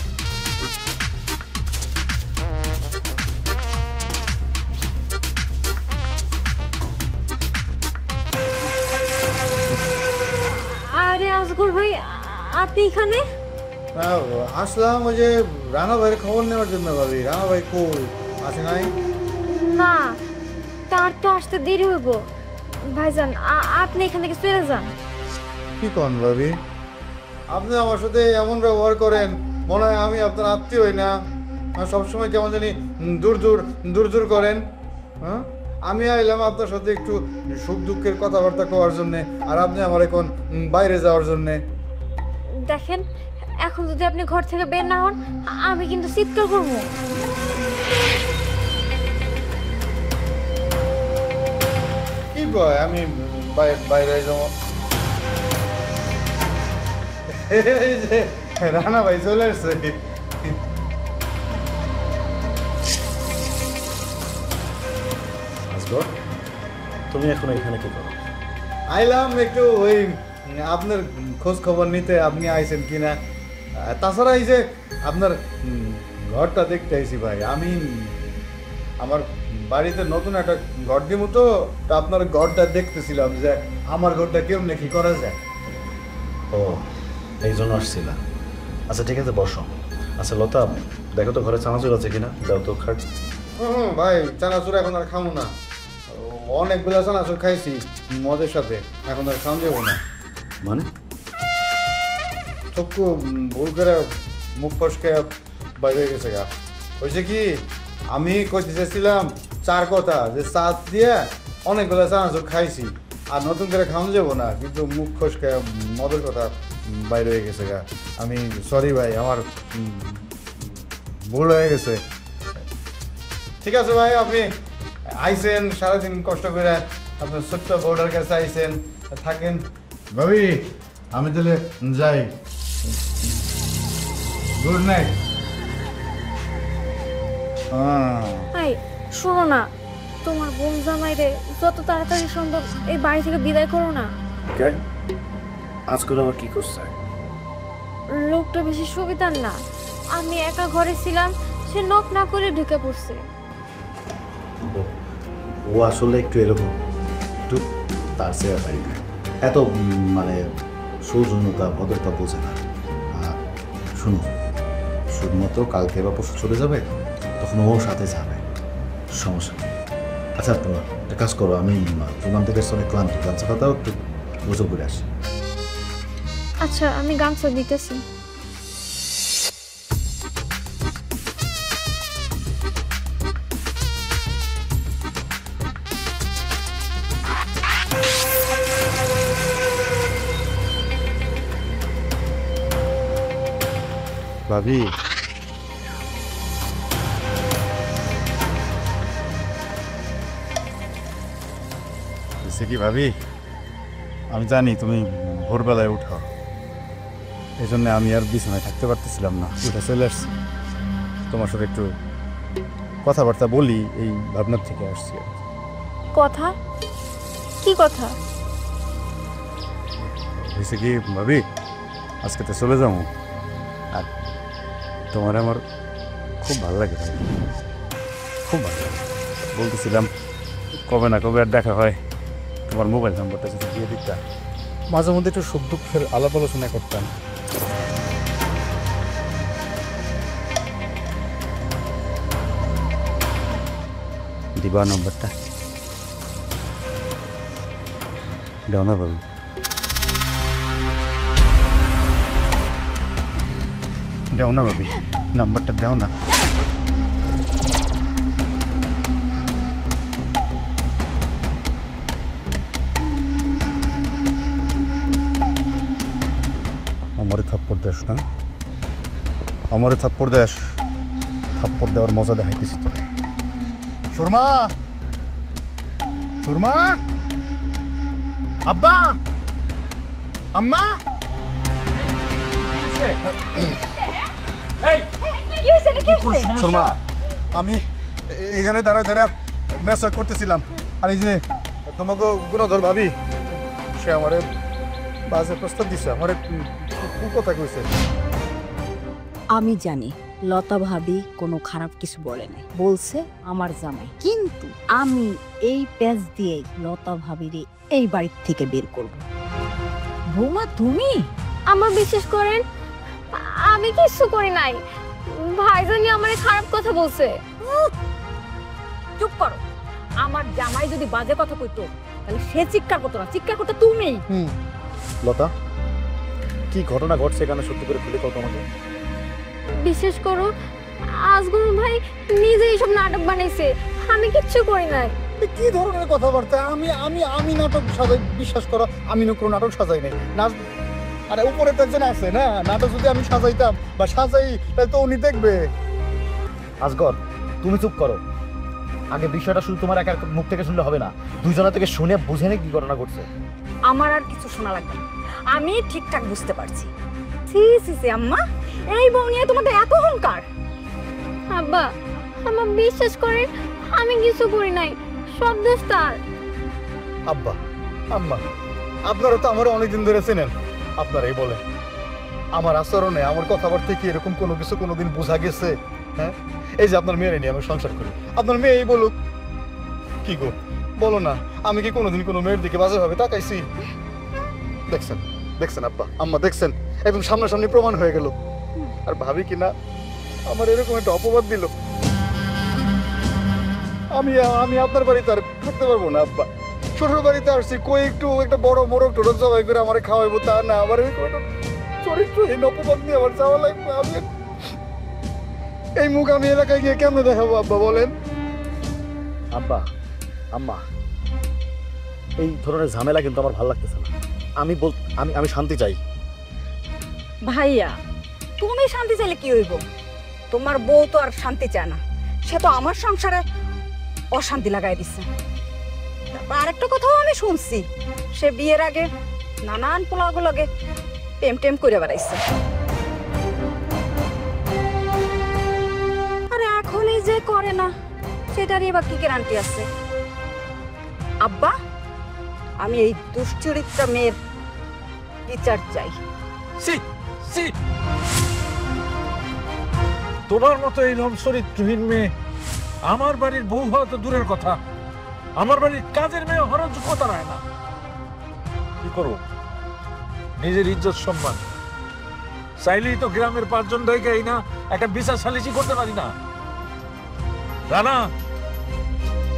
[SPEAKER 3] আরে আজগর ভাই, আপনি এখানে?
[SPEAKER 7] আসলাম ওই যে রানা ভাইয়ের খবর নেওয়ার জন্য। ভাবি রানা ভাই কই, আসে নাই?
[SPEAKER 3] না, তার তো আসতে দেরি হইব। ভাইজান, আপনি এখান থেকে চলে যান।
[SPEAKER 7] কি কন ভাবি, আপনি আমার সাথে এমন ব্যবহার করেন মনে হয় আমি আপনার আত্মীয় হই না। সবসময় কেমন জানি দূর দূর করেন। হ্যাঁ, আমি আইলাম আপনার সাথে একটু সুখ দুঃখের কথাবার্তা কওয়ার জন্যে, আর আপনি আমার এখন বাইরে যাওয়ার জন্যে।
[SPEAKER 3] দেখেন, এখন যদি আপনি ঘর থেকে বের না হন, আমি কিন্তু চিৎকার করবো।
[SPEAKER 7] কি কয় আমি বাইরে যাবো? এই যে রানা ভাই চলে আসছে।
[SPEAKER 1] তুমি এখন এখানে কি করো?
[SPEAKER 7] আইলাম একটু ওই আপনার খোঁজ খবর নিতে, আপনি আইছেন কিনা তাছাড়া এই যে আপনার ঘরটা দেখতে আইছি ভাই, আমি আমার বাড়িতে নতুন একটা ঘর দিব, তো তা আপনার ঘরটা দেখতেছিলাম যে আমার ঘরটা কেমনে কি করা যায়।
[SPEAKER 1] ও এই জন্য আসছিলাম। আচ্ছা ঠিক আছে, বসো। আচ্ছা লতা, দেখো তো ঘরে চানাচুর আছে কিনা, দাও তো খাট।
[SPEAKER 7] ভাই চানাচুর এখন আর খাবো না, অনেকগুলো চানাচুর খাইছি মদের সাথে, এখন আর খাওয়া যাবো না।
[SPEAKER 1] মানে
[SPEAKER 7] চক্ষু ভুল করে মুখ ফসকে বাইরে হয়ে গেছে গা। হয়েছে কি, আমি কইতে চাইছিলাম চার কথা, যে চাঁদ দিয়ে অনেকগুলো চানাচুর খাইছি আর নতুন করে খাওয়া যাবো না, কিন্তু মুখ ফসকে মদের কথা বাইরে হয়ে গেছে গা। আমি সরি ভাই, আমার ভুল হয়ে গেছে। ঠিক আছে ভাই, আপনি আইসেন সারাদিন কষ্ট করে, আপনার ছোট্ট বউটার কাছে আইসেন, থাকেন। ভাবি আমি তাহলে যাই, গুড নাইট।
[SPEAKER 3] ভাই শোনো না, তোমার বোন জামাই রে যত তাড়াতাড়ি সম্ভব এই বাড়ি থেকে বিদায় করো না।
[SPEAKER 1] আজ করে আবার কি করছে?
[SPEAKER 3] লোকটা বেশি সুবিধার না, আমি একা ঘরে ছিলাম, সে নক না করে ঢুকে পড়ছে।
[SPEAKER 1] ও আসলে একটু এরকম, একটু তার সে বাড়িতে এত মানে সৌজন্যতা ভদ্রতা বোঝে না। আর শুনো, শুধুমাত্র কালকে বা পরশু চলে যাবে, তখন ও সাথে যাবে, সমস্যা নেই। আচ্ছা একটা কাজ করো, আমি তোমার থেকে অনেক ক্লান্ত, গামছা পাতাও একটু গোসল করে আসি।
[SPEAKER 3] আচ্ছা আমি গামছা দিতেছি।
[SPEAKER 7] ভাবি কি ভাবি, আমি জানি তুমি ভোরবেলায় উঠো, এই জন্য আমি আর বিছানায় থাকতে পারতেছিলাম না, উঠে চলে আসছি। তোমার সাথে একটু কথাবার্তা বলি এই ভাবনার থেকে আসছি।
[SPEAKER 3] কথা? কি কথা?
[SPEAKER 7] হয়েছে কি ভাবি, আজকে তো চলে যাবো, আর তোমার আমার খুব ভালো লাগে ভাই, খুব ভালো লাগে। বলতেছিলাম কবে না কবে আর দেখা হয়, তোমার মোবাইল নাম্বারটা যদি দিয়ে দিতা, মাঝে মধ্যে একটু সুখ দুঃখের আলাপ আলোচনা করতাম। দিবা নম্বরটা? দাও না ভাবি, দাও না ভাবি, নাম্বারটা দাও না। আমারে থাপ্পড় দেশ না, আমারে থাপ্পড় দেশ, থাপ্পড় দেওয়ার মজা দেখাইতেছি তোরে। সুরমা, সুরমা, আব্বা, আম্মা। সুরমা, আমি এখানে দাঁড়ায় দাঁড়া মেসেজ করতেছিলাম, আর এই যে তোমাকে গুণধর ভাবি, সে আমারে বাজে প্রস্তাব দিছে, আমারে কথা কইছে।
[SPEAKER 4] আমি জানি লতা ভাবি কোনো খারাপ কিছু বলে নাই, বলছে আমার জামাই, কিন্তু আমি এই পেজ দিয়ে লতা ভাবিরে এই বাড়ির থেকে বের করব। বৌমা তুমি?
[SPEAKER 3] আমার বিশ্বাস করেন, আমি কিছু করি নাই, ভাইজানি আমারে খারাপ কথা বলছে।
[SPEAKER 4] চুপ করো, আমার জামাই যদি বাজে কথা কইতো তাহলে সে চিৎকার করতো না, চিৎকার করতে তুমি।
[SPEAKER 1] লতা, কি ঘটনা ঘটছে এখানে সত্যি করে খুলে কত আমাকে।
[SPEAKER 3] বিশ্বাস করো, আজগর ভাই নিজে এইসব নাটক বানাইছে, আমি কিচ্ছু করি নাই।
[SPEAKER 7] কি ধরনের কথাবার্তা? আমি আমি আমি নাটক সাজাই? বিশ্বাস করো, আমি কোনো নাটক সাজাই নাই না। আরে উপরে তো একজন আছে না, নাটক যদি আমি সাজাইতাম বা সাজাই তাহলে তো উনি দেখবে।
[SPEAKER 1] আজগর তুমি চুপ করো, আগে বিষয়টা শুধু তোমার একার মুখ থেকে শুনলে হবে না, দুইজনা থেকে শুনে বুঝে নে কি ঘটনা ঘটছে।
[SPEAKER 4] আমার আর কিছু শোনা লাগবে না, আমি ঠিকঠাক বুঝতে পারছি। সি সি সি আম্মা, এই বউ নিয়ে তোমাদের এত অহংকার?
[SPEAKER 3] আব্বা আমার বিশ্বাস করেন, আমি কিছু করি নাই, সব দোষ তার।
[SPEAKER 7] আব্বা, আম্মা, আপনারা তো আমার অনেকদিন ধরে চেনেন, আপনারাই বলেন আমার আচরণে আমার কথাবার্তা কি এরকম কোনো কিছু কোনোদিন বোঝা গেছে? হ্যাঁ, এই যে আপনার মেয়ের নিয়ে আমি সংসার করি, আপনার মেয়ে এই বলুক, কি গো বলো না, আমি কি কোনোদিন কোনো মেয়ের দিকে বাজে ভাবে তাকাইছি? দেখছেন দেখছেন আব্বা আম্মা, দেখছেন একদম সামনাসামনি প্রমাণ হয়ে গেল। আর ভাবি কিনা আমার এরকম একটা অপবাদ দিল, আমি আমি আপনার বাড়িতে আর থাকতে পারবো না আব্বা। শ্বশুর বাড়িতে আসছি, কই একটু একটা বড় মোরগ টোরক জবাই করে আমার খাওয়াইবো, তা না, আমার এরকম একটা চরিত্রহীন অপবাদ নিয়ে আমার যাওয়া লাগবে। আমি এই মুখ আমি এলাকায় গিয়ে কেমনে দেখাবো আব্বা বলেন?
[SPEAKER 1] আব্বা আম্মা, এই ধরনের ঝামেলা কিন্তু আমার ভালো লাগতেছে না। আমি শান্তি চাই।
[SPEAKER 6] ভাইয়া, তুমি শান্তি চাইলে কি হইব? তোমার বউ তো আর শান্তি চায় না, সে তো আমার সংসারে অশান্তি লাগাই দিচ্ছে। তারপর আরেকটা কথাও আমি শুনছি, সে বিয়ের আগে নানান পোলাগুলোকে টেম টেম করে বেড়াইছে। আরে এখনই যে করে না, সেটারই এবার কি গ্যারান্টি আছে? আব্বা, আমি এই দুশ্চরিত্রা মেয়ের বিচার চাই।
[SPEAKER 2] সি সি, তোমার মতো এইরকম চরিত্রহীন মেয়ে আমার বাড়ির বউ হওয়া তো দূরের কথা, আমার বাড়ির কাজের মেয়ে হওয়ার যোগ্যতা রায় না। কি করবো, নিজের ইজ্জত সম্মান চাইলেই তো গ্রামের 5 জন ডাইকাই না একটা বিচার সালিসি করতে পারি না। রানা,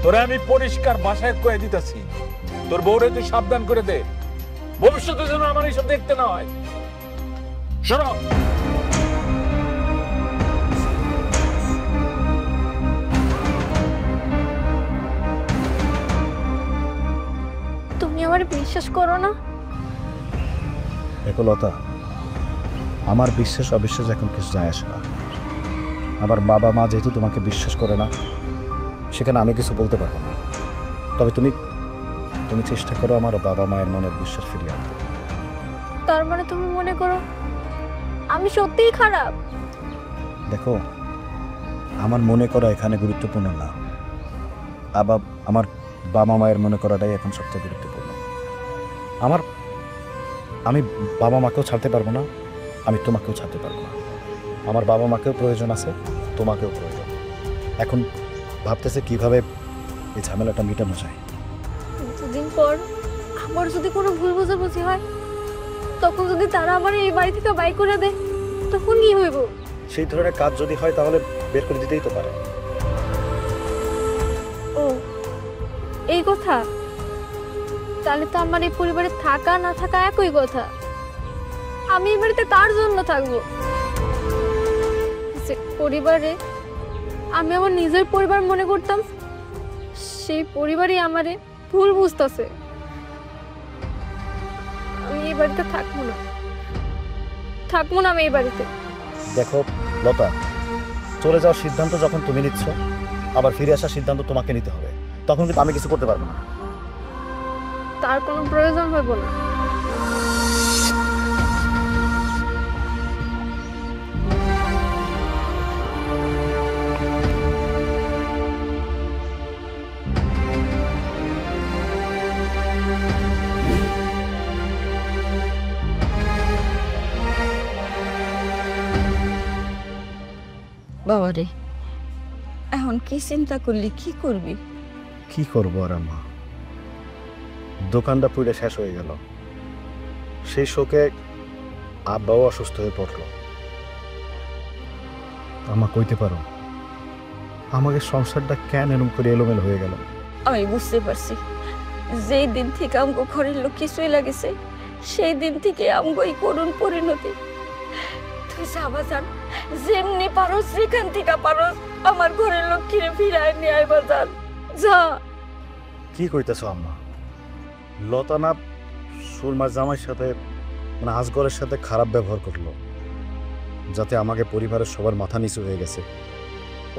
[SPEAKER 2] তোরে আমি পরিষ্কার ভাষায় কয়ে দিতেছি, তোর বউরে তুই সাবধান করে দে, ভবিষ্যতে যেন আমার এইসব দেখতে না হয়। শোনো,
[SPEAKER 3] তুমি আমার বিশ্বাস করো না?
[SPEAKER 1] দেখো লতা, আমার বিশ্বাস অবিশ্বাস এখন কিছু যায় আসে না। আমার বাবা মা যেহেতু তোমাকে বিশ্বাস করে না, সেখানে আমি কিছু বলতে পারবো না। তবে তুমি চেষ্টা করো আমার বাবা মায়ের মনের বিশ্বাস ফিরিয়ে আনতে।
[SPEAKER 3] তার মানে তুমি মনে করো আমি সত্যিই খারাপ?
[SPEAKER 1] দেখো, আমার মনে করা এখানে গুরুত্বপূর্ণ না, আবার আমার বাবা মায়ের মনে করাটাই এখন সবচেয়ে গুরুত্বপূর্ণ। আমি বাবা মাকেও ছাড়তে পারবো না, আমি তোমাকেও ছাড়তে পারবো না। আমার বাবা মাকেও প্রয়োজন আছে, তোমাকেও প্রয়োজন। এখন ভাবতেছে কিভাবে এই ঝামেলাটা মেটানো যায়।
[SPEAKER 3] দুদিন পর আমার যদি কোনো ভুল বোঝাবুঝি হয়, তখন যদি তারা আমার এই বাড়ি থেকে বাই করে দেয়, তখন কি হইব?
[SPEAKER 1] সেই ধরনের কাজ যদি হয় তাহলে বের করে দিতেই তো পারে।
[SPEAKER 3] ও, এই কথা? তাহলে তো আমার এই পরিবারে থাকা না থাকা একই কথা। আমি এই বাড়িতে কার জন্য থাকবো? যে পরিবারে আমি আমার নিজের পরিবার মনে করতাম, সেই পরিবারই আমারে ভুল বুঝতেছে। আমি এই বাড়িতে থাকবো না, আমি এই বাড়িতে।
[SPEAKER 1] দেখো লতা, চলে যাওয়ার সিদ্ধান্ত যখন তুমি নিচ্ছ, আবার ফিরে আসার সিদ্ধান্ত তোমাকে নিতে হবে। তখন কিন্তু আমি কিছু করতে পারবো না।
[SPEAKER 3] তার কোনো প্রয়োজন হইব না।
[SPEAKER 4] বাবা রে, এখন কি চিন্তা করলি, কি করবি?
[SPEAKER 1] কি করবো আর আম্মা, দোকানটা পুরো শেষ হয়ে গেল। সেই শোকে আব্বাও অসুস্থ হয়ে পড়লো। আমা কইতে পারো আমাকে সংসারটা কেন এরকম করে এলোমেলো হয়ে গেল?
[SPEAKER 4] আমি বুঝতে পারছি, যেই দিন থেকে আমগো ঘরের লোক কিছুই লাগেছে, সেই দিন থেকে আমগো এই করুণ পরিণতি। তুই যাবা যান, যেমনি পারো যেখান থেকে পারো আমার ঘরের লক্ষ্মীরে ফিরায় নিয়ে আইবা যান, যা।
[SPEAKER 1] কি কইতেছো আম্মা? লতানা সুরমার জামাইয়ের সাথে, মানে আজগরের সাথে খারাপ ব্যবহার করলো, যাতে আমাকে পরিবারের সবার মাথা নিচু হয়ে গেছে।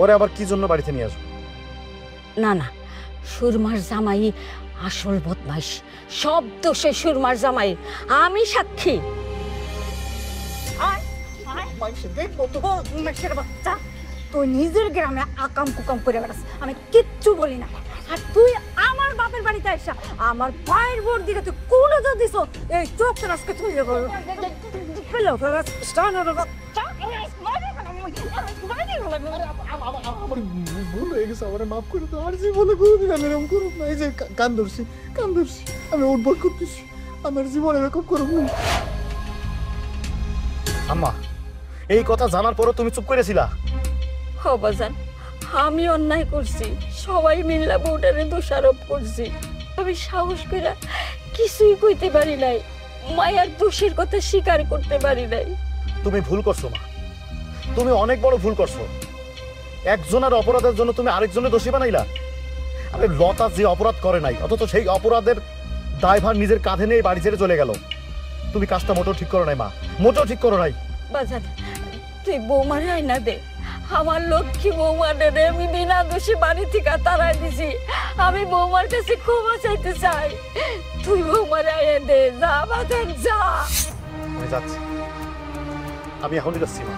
[SPEAKER 1] ওরে আবার কি জন্য বাড়িতে নিয়ে আসবো?
[SPEAKER 4] না না, সুরমার জামাই আসল বদমাইশ, সব দোষে সুরমার জামাই, আমি সাক্ষী।
[SPEAKER 6] তুই নিজের গ্রামে আকাম কুকাম করে বেড়াস, আমি কিচ্ছু বলি না। আর তুই আমার বাপের বাড়িতে আসা আমার ভাইয়ের বোর দিকে তুই কোন দিছ, এই চোখ আজকে তুই পেলো
[SPEAKER 7] আমার ভুল হয়ে গেছে, আমার মাফ করে দাও। আর জীবনে কোনোদিন আমি এরকম করব না। এই যে কান ধরছি, আমি উঠবট করতেছি, আমার জীবনে এরকম করব না। আম্মা, এই কথা জানার পরও তুমি চুপ করেছিলা?
[SPEAKER 4] বাজান, আমি অন্যায় করছি, সবাই মিল্লা বউটারে দোষারোপ করছি। আমি সাহস করে কিছুই কইতে পারি নাই, মায়ার দোষের কথা স্বীকার করতে পারি নাই।
[SPEAKER 7] তুমি ভুল করছো মা, তুমি অনেক বড় ভুল করছো। একজনের অপরাধের জন্য তুমি আরেকজনের দোষী বানাইলা। আরে লতা যে অপরাধ করে নাই, অথচ সেই অপরাধের দায়ভার নিজের কাঁধে নিয়ে বাড়ি ছেড়ে চলে গেল। তুমি কাজটা মোটেও ঠিক করো নাই মা, মোটেও ঠিক করো নাই।
[SPEAKER 4] বাজান, তুই বৌমারে আইনা দে, আমার লক্ষ্মী বৌমারে আমি বিনা দোষে বাড়ি থেকে তাড়াই দিছি। আমি বৌমার কাছে ক্ষমা চাইতে চাই, তুই বৌমারে আইনা দে। যা বাজান, যা।
[SPEAKER 7] আমি যাচ্ছি, আমি এখনই যাচ্ছি মা।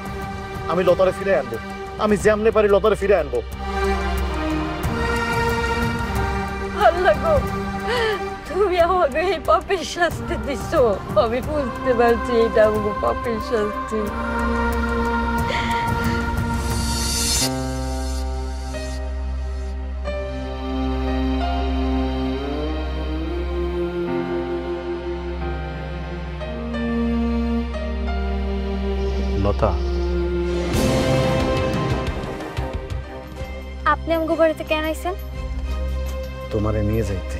[SPEAKER 7] আমি লতারে ফিরে আনবো, আমি যেমনে পারি লতারে ফিরে আনবো।
[SPEAKER 4] আল্লাহ গো, তুমি আমাকে এই পাপের শাস্তি দিচ্ছ। আমি বুঝতে পারছি এটা আমাকে পাপের শাস্তি।
[SPEAKER 7] লতা,
[SPEAKER 3] আপনি আমাকে বাড়িতে কেন আইছেন?
[SPEAKER 1] তোমারে নিয়ে যাইতে।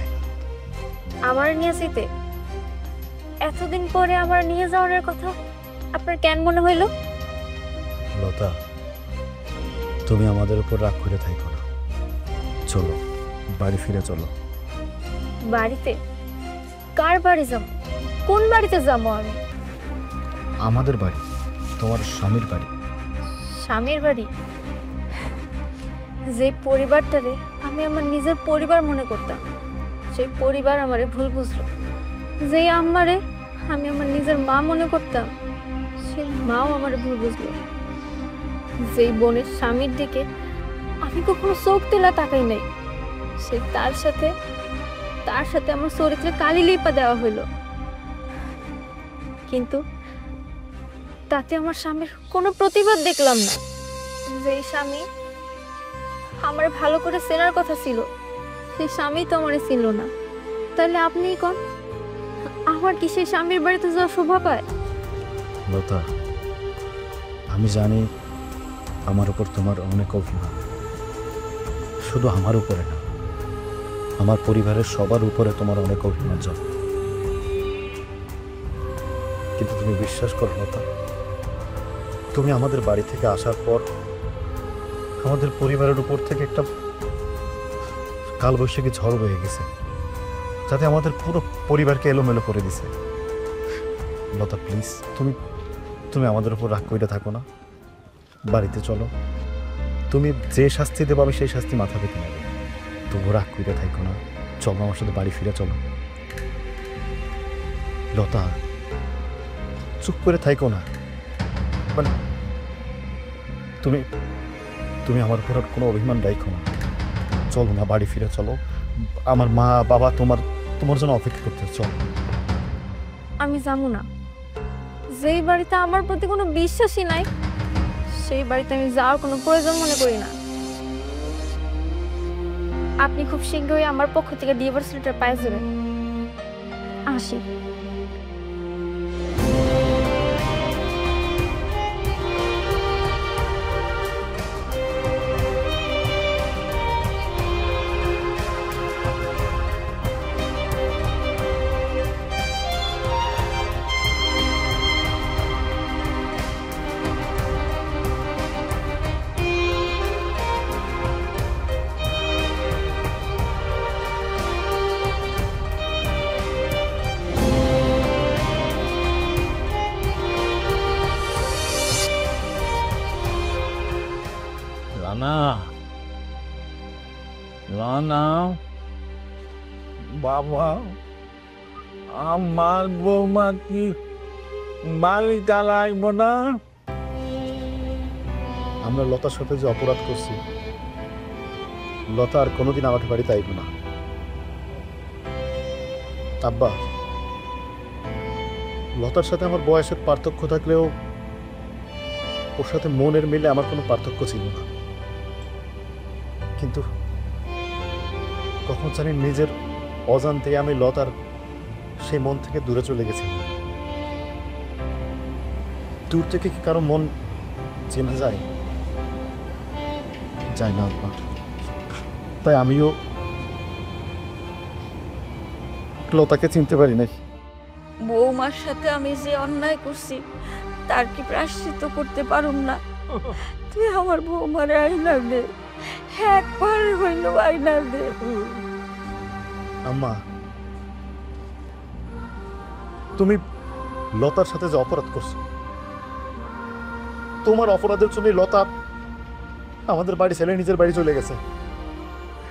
[SPEAKER 3] আমার নিয়ে যেতে? এতদিন পরে আমার নিয়ে যাওয়ার কথা আপনার কেন মনে হইল?
[SPEAKER 1] লতা, তুমি আমাদের উপর রাগ করে থাইকো না, চলো বাড়ি ফিরে চলো।
[SPEAKER 3] বাড়িতে? কার বাড়ি যাব? কোন বাড়িতে যাবো আমি?
[SPEAKER 1] আমাদের বাড়ি, তোমার স্বামীর বাড়ি।
[SPEAKER 3] স্বামীর বাড়ি? যে পরিবারটারে আমি আমার নিজের পরিবার মনে করতাম, সেই পরিবার আমারে ভুল বুঝলো। যে আমারে আমি আমার নিজের মা মনে করতাম, সেই মাও আমারে ভুল বুঝলো। যেই বোনের স্বামীর দিকে আমি কখনো চোখ তেলা তাকাই নাই, সে তার সাথে আমার চরিত্রে কালি লিপা দেওয়া হইল। কিন্তু তাতে আমার স্বামীর কোনো প্রতিবাদ দেখলাম না। যে স্বামী আমার ভালো করে চেনার কথা ছিল, সেই স্বামী তো আমারে চিনল না। তাহলে আপনিই কোন, আমার কি সেই স্বামীর বাড়িতে যাওয়া শোভা পায়?
[SPEAKER 1] লতা, আমি জানি আমার উপর তোমার অনেক অভিমান, শুধু আমার উপরে না, আমার পরিবারের সবার উপরে তোমার অনেক অভিমান জন্ম। কিন্তু তুমি বিশ্বাস করো লতা, তুমি আমাদের বাড়ি থেকে আসার পর আমাদের পরিবারের উপর থেকে একটা কালবৈশাখী ঝড় বয়ে গেছে, যাতে আমাদের পুরো পরিবারকে এলোমেলো করে দিছে। লতা প্লিজ, তুমি আমাদের উপর রাগ করে থাকো না, বাড়িতে চলো। তুমি যে শাস্তি দেবো আমি সেই শাস্তি মাথা পেতে নেব, তবু রাগ করে থাকো না, চলো আমার সাথে বাড়ি ফিরে চলো। লতা, চুপ করে থাকো না, মানে তুমি আমার উপর আর কোনো অভিমান রাখো না, চলো না বাড়ি ফিরে চলো। আমার মা বাবা তোমার জন্য অপেক্ষা করতে, চলো।
[SPEAKER 3] আমি যাবো না। যেই বাড়িতে আমার প্রতি কোনো বিশ্বাসই নাই, সেই বাড়িতে আমি যাওয়ার কোনো প্রয়োজন মনে করি না। আপনি খুব শীঘ্রই আমার পক্ষ থেকে ডিভোর্স লেটার পাই যাবেন। আসি।
[SPEAKER 2] রানা, রানা বাবা, আমার বৌমা কি বাড়ি চালাইব না?
[SPEAKER 7] আমরা লতার সাথে যে অপরাধ করছি, লতা আর কোনোদিন আমাকে বাড়িতে আইব না। আব্বা, লতার সাথে আমার বয়সের পার্থক্য থাকলেও ওর সাথে মনের মিলে আমার কোনো পার্থক্য ছিল না, কিন্তু কখন জানি নিজের অজান্তে আমি লতার সেই মন থেকে দূরে চলে গেছি। দূর থেকে কি কারো মন চেনা যায়? যায় না আব্বা। তাই আমিও লতাকে চিনতে পারি নাই।
[SPEAKER 4] বৌমার সাথে আমি যে অন্যায় করছি তার কি প্রায়শ্চিত্ত করতে পারুম না? তুই আমার বৌমার আইনা দে, একবার হইল আইনা দে।
[SPEAKER 7] আম্মা, তুমি লতার সাথে যে অপরাধ করছো, তোমার অপরাধের জন্য লতা আমাদের বাড়ি ছেলে নিজের বাড়ি চলে গেছে।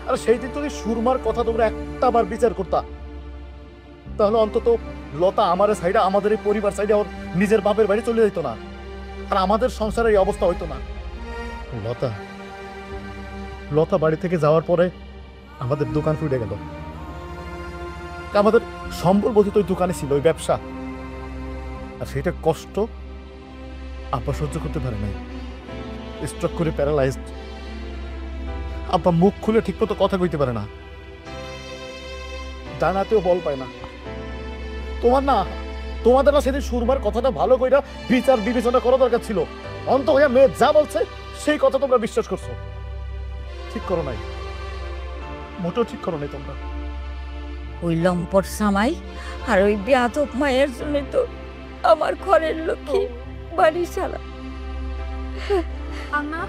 [SPEAKER 7] আর সেই দিন যদি সুরমার কথা তোমরা একটা বার বিচার করতা, তাহলে অন্তত লতা আমার সাইডে, আমাদের এই পরিবার সাইডে ওর নিজের বাপের বাড়ি চলে যেত না, আর আমাদের সংসারের এই অবস্থা হইতো না। লতা লতা বাড়ি থেকে যাওয়ার পরে আমাদের দোকান ফুটে গেল। আমাদের সম্বল বোধিত ওই দোকানে ছিল, ওই ব্যবসা, আর সেটা কষ্ট আব্বা সহ্য করতে পারে নাই। স্ট্রোক করে প্যারালাইজড। আব্বা মুখ খুলে ঠিক মতো কথা কইতে পারে না, ডানাতেও বল পায় না। তোমাদের না সেদিন সুরমার কথাটা ভালো কইরা বিচার বিবেচনা করা দরকার ছিল। অন্ত হইয়া মেয়ে যা বলছে সেই কথা তোমরা বিশ্বাস করছো। ঠিক করো নাই, মোটেও ঠিক করো নাই তোমরা।
[SPEAKER 4] ওই লম্পট সামাই আর ওই বেয়াদব মায়ের জন্য তো আমার ঘরের লক্ষ্মী বাড়ি ছাড়া।
[SPEAKER 3] আম্মা,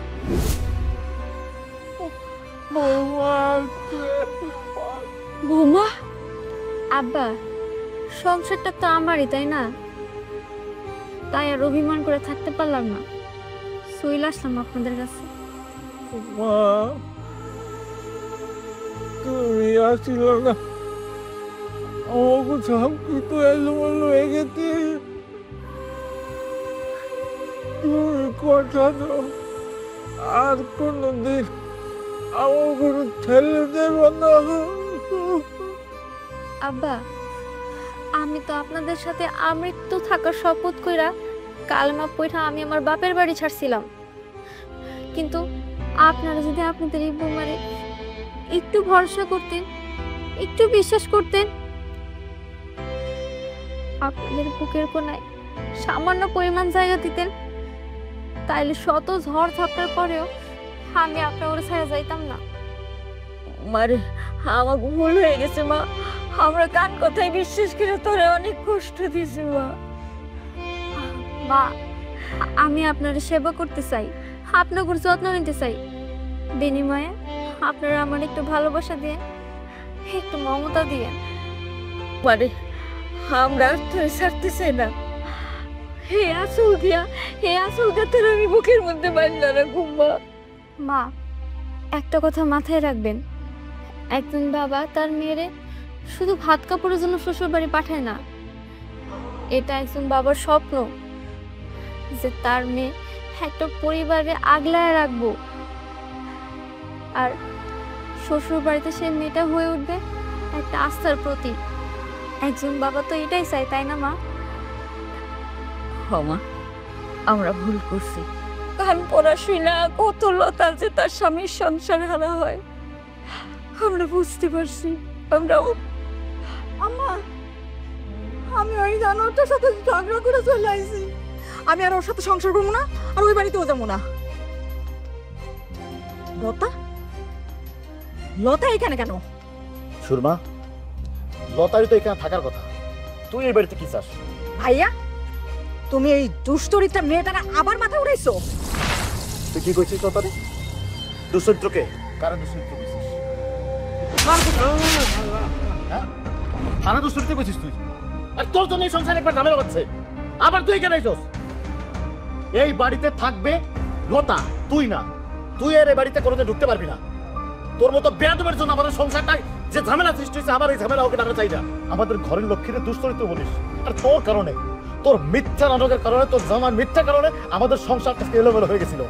[SPEAKER 4] বৌমা,
[SPEAKER 3] আব্বা, সংসারটা তো আমারই, তাই না? তাই আর অভিমান করে থাকতে পারলাম না, চলে আসলাম আপনাদের কাছে।
[SPEAKER 2] মা, তুমি আসছিল না, আমাকে সব কিছু এলোমেলো হয়ে গেছে। তুমি কথা দাও, আর কোনদিন আমার কোনো ছেলে দেব না।
[SPEAKER 3] আব্বা, আমি তো আপনাদের সাথে আমৃত্যু থাকার শপথ কইরা কালমা পড়া আমি আমার বাপের বাড়ি ছাড়ছিলাম, কিন্তু আপনারা যদি আপনাদের এই বৌমারে একটু ভরসা করতেন, একটু বিশ্বাস করতেন, আপনাদের বুকের কোনায় সামান্য পরিমাণ জায়গা দিতেন, তাইলে শত ঝড় ঝাপটার পরেও আমি আপনার ওরে ছাড়া যাইতাম না।
[SPEAKER 4] মারে আমার ভুল হয়ে গেছে মা, আমরা কান কথায় বিশ্বাস করে তোরে অনেক কষ্ট দিয়েছি মা।
[SPEAKER 3] মা, আমি আপনার সেবা করতে চাই, আপনার যত্ন নিতে চাই, বিনিময়ে আপনারা আমার একটু ভালোবাসা দিয়ে, একটু মমতা দিয়ে।
[SPEAKER 4] মারে আমরা তোরে ছাড়তে চাই না। হে আসল দিয়া তোর আমি বুকের মধ্যে বাঁধলা রাখবো মা।
[SPEAKER 3] মা, একটা কথা মাথায় রাখবেন, একজন বাবা তার মেয়েরে শুধু ভাত কাপড়ের জন্য শ্বশুর বাড়ি পাঠায় না। এটা একজন বাবার স্বপ্ন যে তার মেয়ে একটা পরিবারে আগলায় রাখবো, আর শ্বশুর বাড়িতে সে মেয়েটা হয়ে উঠবে একটা আস্থার প্রতীক। একজন বাবা তো এটাই চায়, তাই না মা?
[SPEAKER 4] মা, আমরা ভুল করছি। কান পড়াশোনা কত লতা যে তার স্বামীর সংসার হারা হয় আমরা বুঝতে পারছি।
[SPEAKER 6] আম্মা, আমি ওই জানোয়ারটার সাথে ঝগড়া করে চলে আইছি। আমি আর ওর সাথে সংসার করবো না, আর ওই বাড়িতেও যাবো না। লতা, লতা এখানে কেন?
[SPEAKER 7] সুরমা, লতারই তো এখানে থাকার কথা, তুই এই বাড়িতে কি চাস?
[SPEAKER 6] ভাইয়া, তুমি এই দুশ্চরিত্রা মেয়েটাকে আবার মাথা উড়াইছো।
[SPEAKER 7] তুই কি কইছিস লতারে? দুশ্চরিত্রকে কারা দুশ্চরিত্র কইছিস? কারা দুশ্চরিত্র কইছিস তুই? আর তোর জন্য এই সংসারে একবার ঝামেলা হচ্ছে, আবার তুই এখানে আইছস। এই বাড়িতে থাকবে লতা, তুই না। তুই আর এই বাড়িতে কোনোদিন ঢুকতে পারবি না। তোর মতো বেয়াদবের জন্য আমাদের সংসারটাই যে ঝামেলা সৃষ্টি হয়েছে, আবার এই ঝামেলা ওকে টাকা চাই না। আমাদের ঘরের লক্ষ্মীরে দুশ্চরিত্র বলিস, আর তোর কারণে, তোর মিথ্যা নাটকের কারণে, তোর জামার মিথ্যা কারণে আমাদের সংসারটা এলোমেলো হয়ে গেছিল।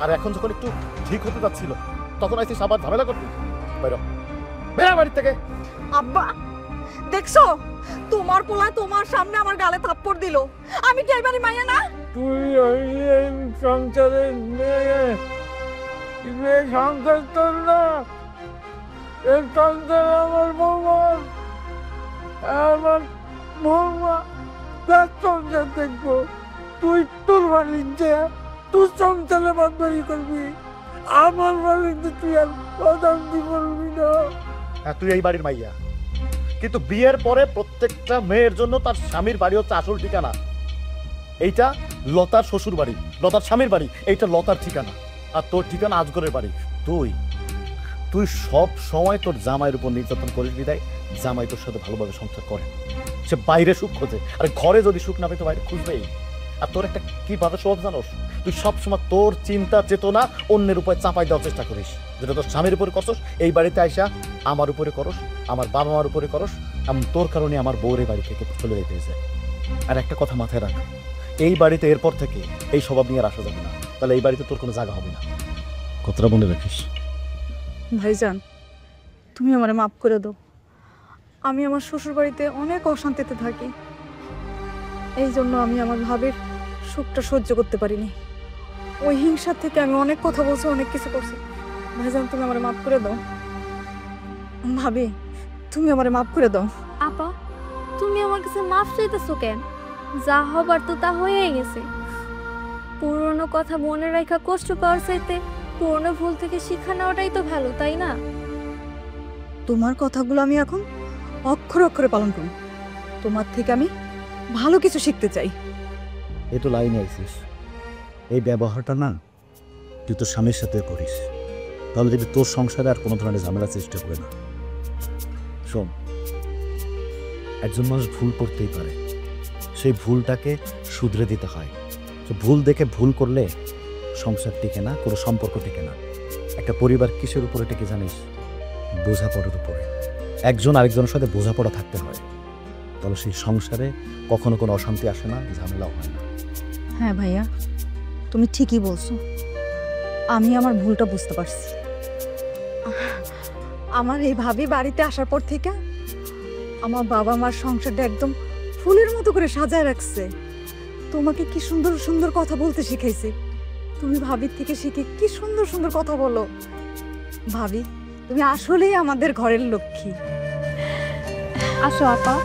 [SPEAKER 7] আর এখন যখন একটু ঠিক হতে যাচ্ছিল, তখন আইসিস আবার ঝামেলা করতে। বেরো, বেরো বাড়ি থেকে।
[SPEAKER 6] আব্বা, দেখছো তোমার পোলা তোমার সামনে আমার গালে থাপ্পড় দিল। আমি কি এবারে মাইয়া না?
[SPEAKER 2] তুই ওই এই সংসারের মেয়ে, এই সংসার তোর না, এই সংসার আমার বৌমা, আমার বৌমা, তার সংসার দেখবো। তুই তোর মালিক যে তুই সংসারে বাদবাড়ি করবি, আমার মালিক তুই আর অদান্তি করবি না।
[SPEAKER 7] হ্যাঁ, তুই এই বাড়ির মাইয়া, কিন্তু বিয়ের পরে প্রত্যেকটা মেয়ের জন্য তার স্বামীর বাড়ি হচ্ছে আসল ঠিকানা। এইটা লতার শ্বশুর বাড়ি, লতার স্বামীর বাড়ি, এইটা লতার ঠিকানা, আর তোর ঠিকানা আজগরের বাড়ি। তুই তুই সব সময় তোর জামাইয়ের উপর নির্যাতন করিস বিদায় জামাই তোর সাথে ভালোভাবে সংসার করে। সে বাইরে সুখ খোঁজে, আর ঘরে যদি সুখ না পেয়ে তো বাইরে খুঁজবেই। আর তোর একটা কিভাবে স্বভাব জানোস, তুই সবসময় তোর চিন্তা চেতনা অন্যের উপরে চাপাই দেওয়ার চেষ্টা করিস। যেটা তোর স্বামীর উপরে করছস, এই বাড়িতে আইসা আমার উপরে করস, আমার বাবা মার উপরে করস, এমন তোর কারণে আমার বউরে বাড়ি থেকে চলে যেতে হয়েছে। আর একটা কথা মাথায় রাখ, এই বাড়িতে এরপর থেকে এই স্বভাব নিয়ে আর আসা যাবে না, তাহলে এই বাড়িতে তোর কোনো জায়গা হবে না। কথাটা মনে রাখিস।
[SPEAKER 6] ভাইজান, তুমি আমারে মাফ করে দাও। আমি আমার শ্বশুর বাড়িতে অনেক অশান্তিতে থাকি, এই জন্য আমি আমার ভাবের সুখটা সহ্য করতে পারিনি। ওই হিংসার থেকে আমি অনেক কথা বলছি, অনেক কিছু করছি। ভাইজান, তুমি আমারে মাফ করে দাও। ভাবি, তুমি আমারে মাফ করে দাও।
[SPEAKER 3] আপা, তুমি আমার কাছে মাফ চাইতেছো কেন? যা হবার তো তা হয়েই গেছে। পুরনো কথা মনে রাখা কষ্ট পাওয়ার চাইতে পুরনো ভুল থেকে শিক্ষা নেওয়াটাই তো ভালো, তাই না?
[SPEAKER 6] তোমার কথাগুলো আমি এখন অক্ষরে অক্ষরে পালন করি। তোমার থেকে আমি ভালো কিছু শিখতে চাই।
[SPEAKER 1] এ তো লাইনে আইসিস, এই ব্যবহারটা না তুই তোর স্বামীর সাথে করিস, তাহলে যদি তোর সংসারে আর কোনো ধরনের ঝামেলা চেষ্টা করে না। শোন, একজন মানুষ ভুল করতেই পারে, সেই ভুলটাকে শুধরে দিতে হয়। তো ভুল দেখে ভুল করলে সংসার টিকে না, কোনো সম্পর্ক টিকে না। একটা পরিবার কিসের উপরে টিকে জানিস? বোঝাপড়ার উপরে। একজন আরেকজনের সাথে বোঝাপড়া থাকতে হয়, তাহলে সেই সংসারে কখনো কোনো অশান্তি আসে না, ঝামেলাও হয় না।
[SPEAKER 6] হ্যাঁ ভাইয়া, তুমি ঠিকই বলছো। আমি আমার ভুলটা বুঝতে পারছি। আমার এই ভাবি বাড়িতে আসার পর থেকে আমার বাবা মার সংসারটা একদম ফুলের মতো করে সাজায় রাখছে। তোমাকে কি সুন্দর সুন্দর কথা বলতে শিখাইছে। তুমি ভাবির থেকে শিখে কি সুন্দর সুন্দর কথা বলো। ভাবি, তুমি আসলেই আমাদের ঘরের লক্ষ্মী।
[SPEAKER 3] আসো আপা।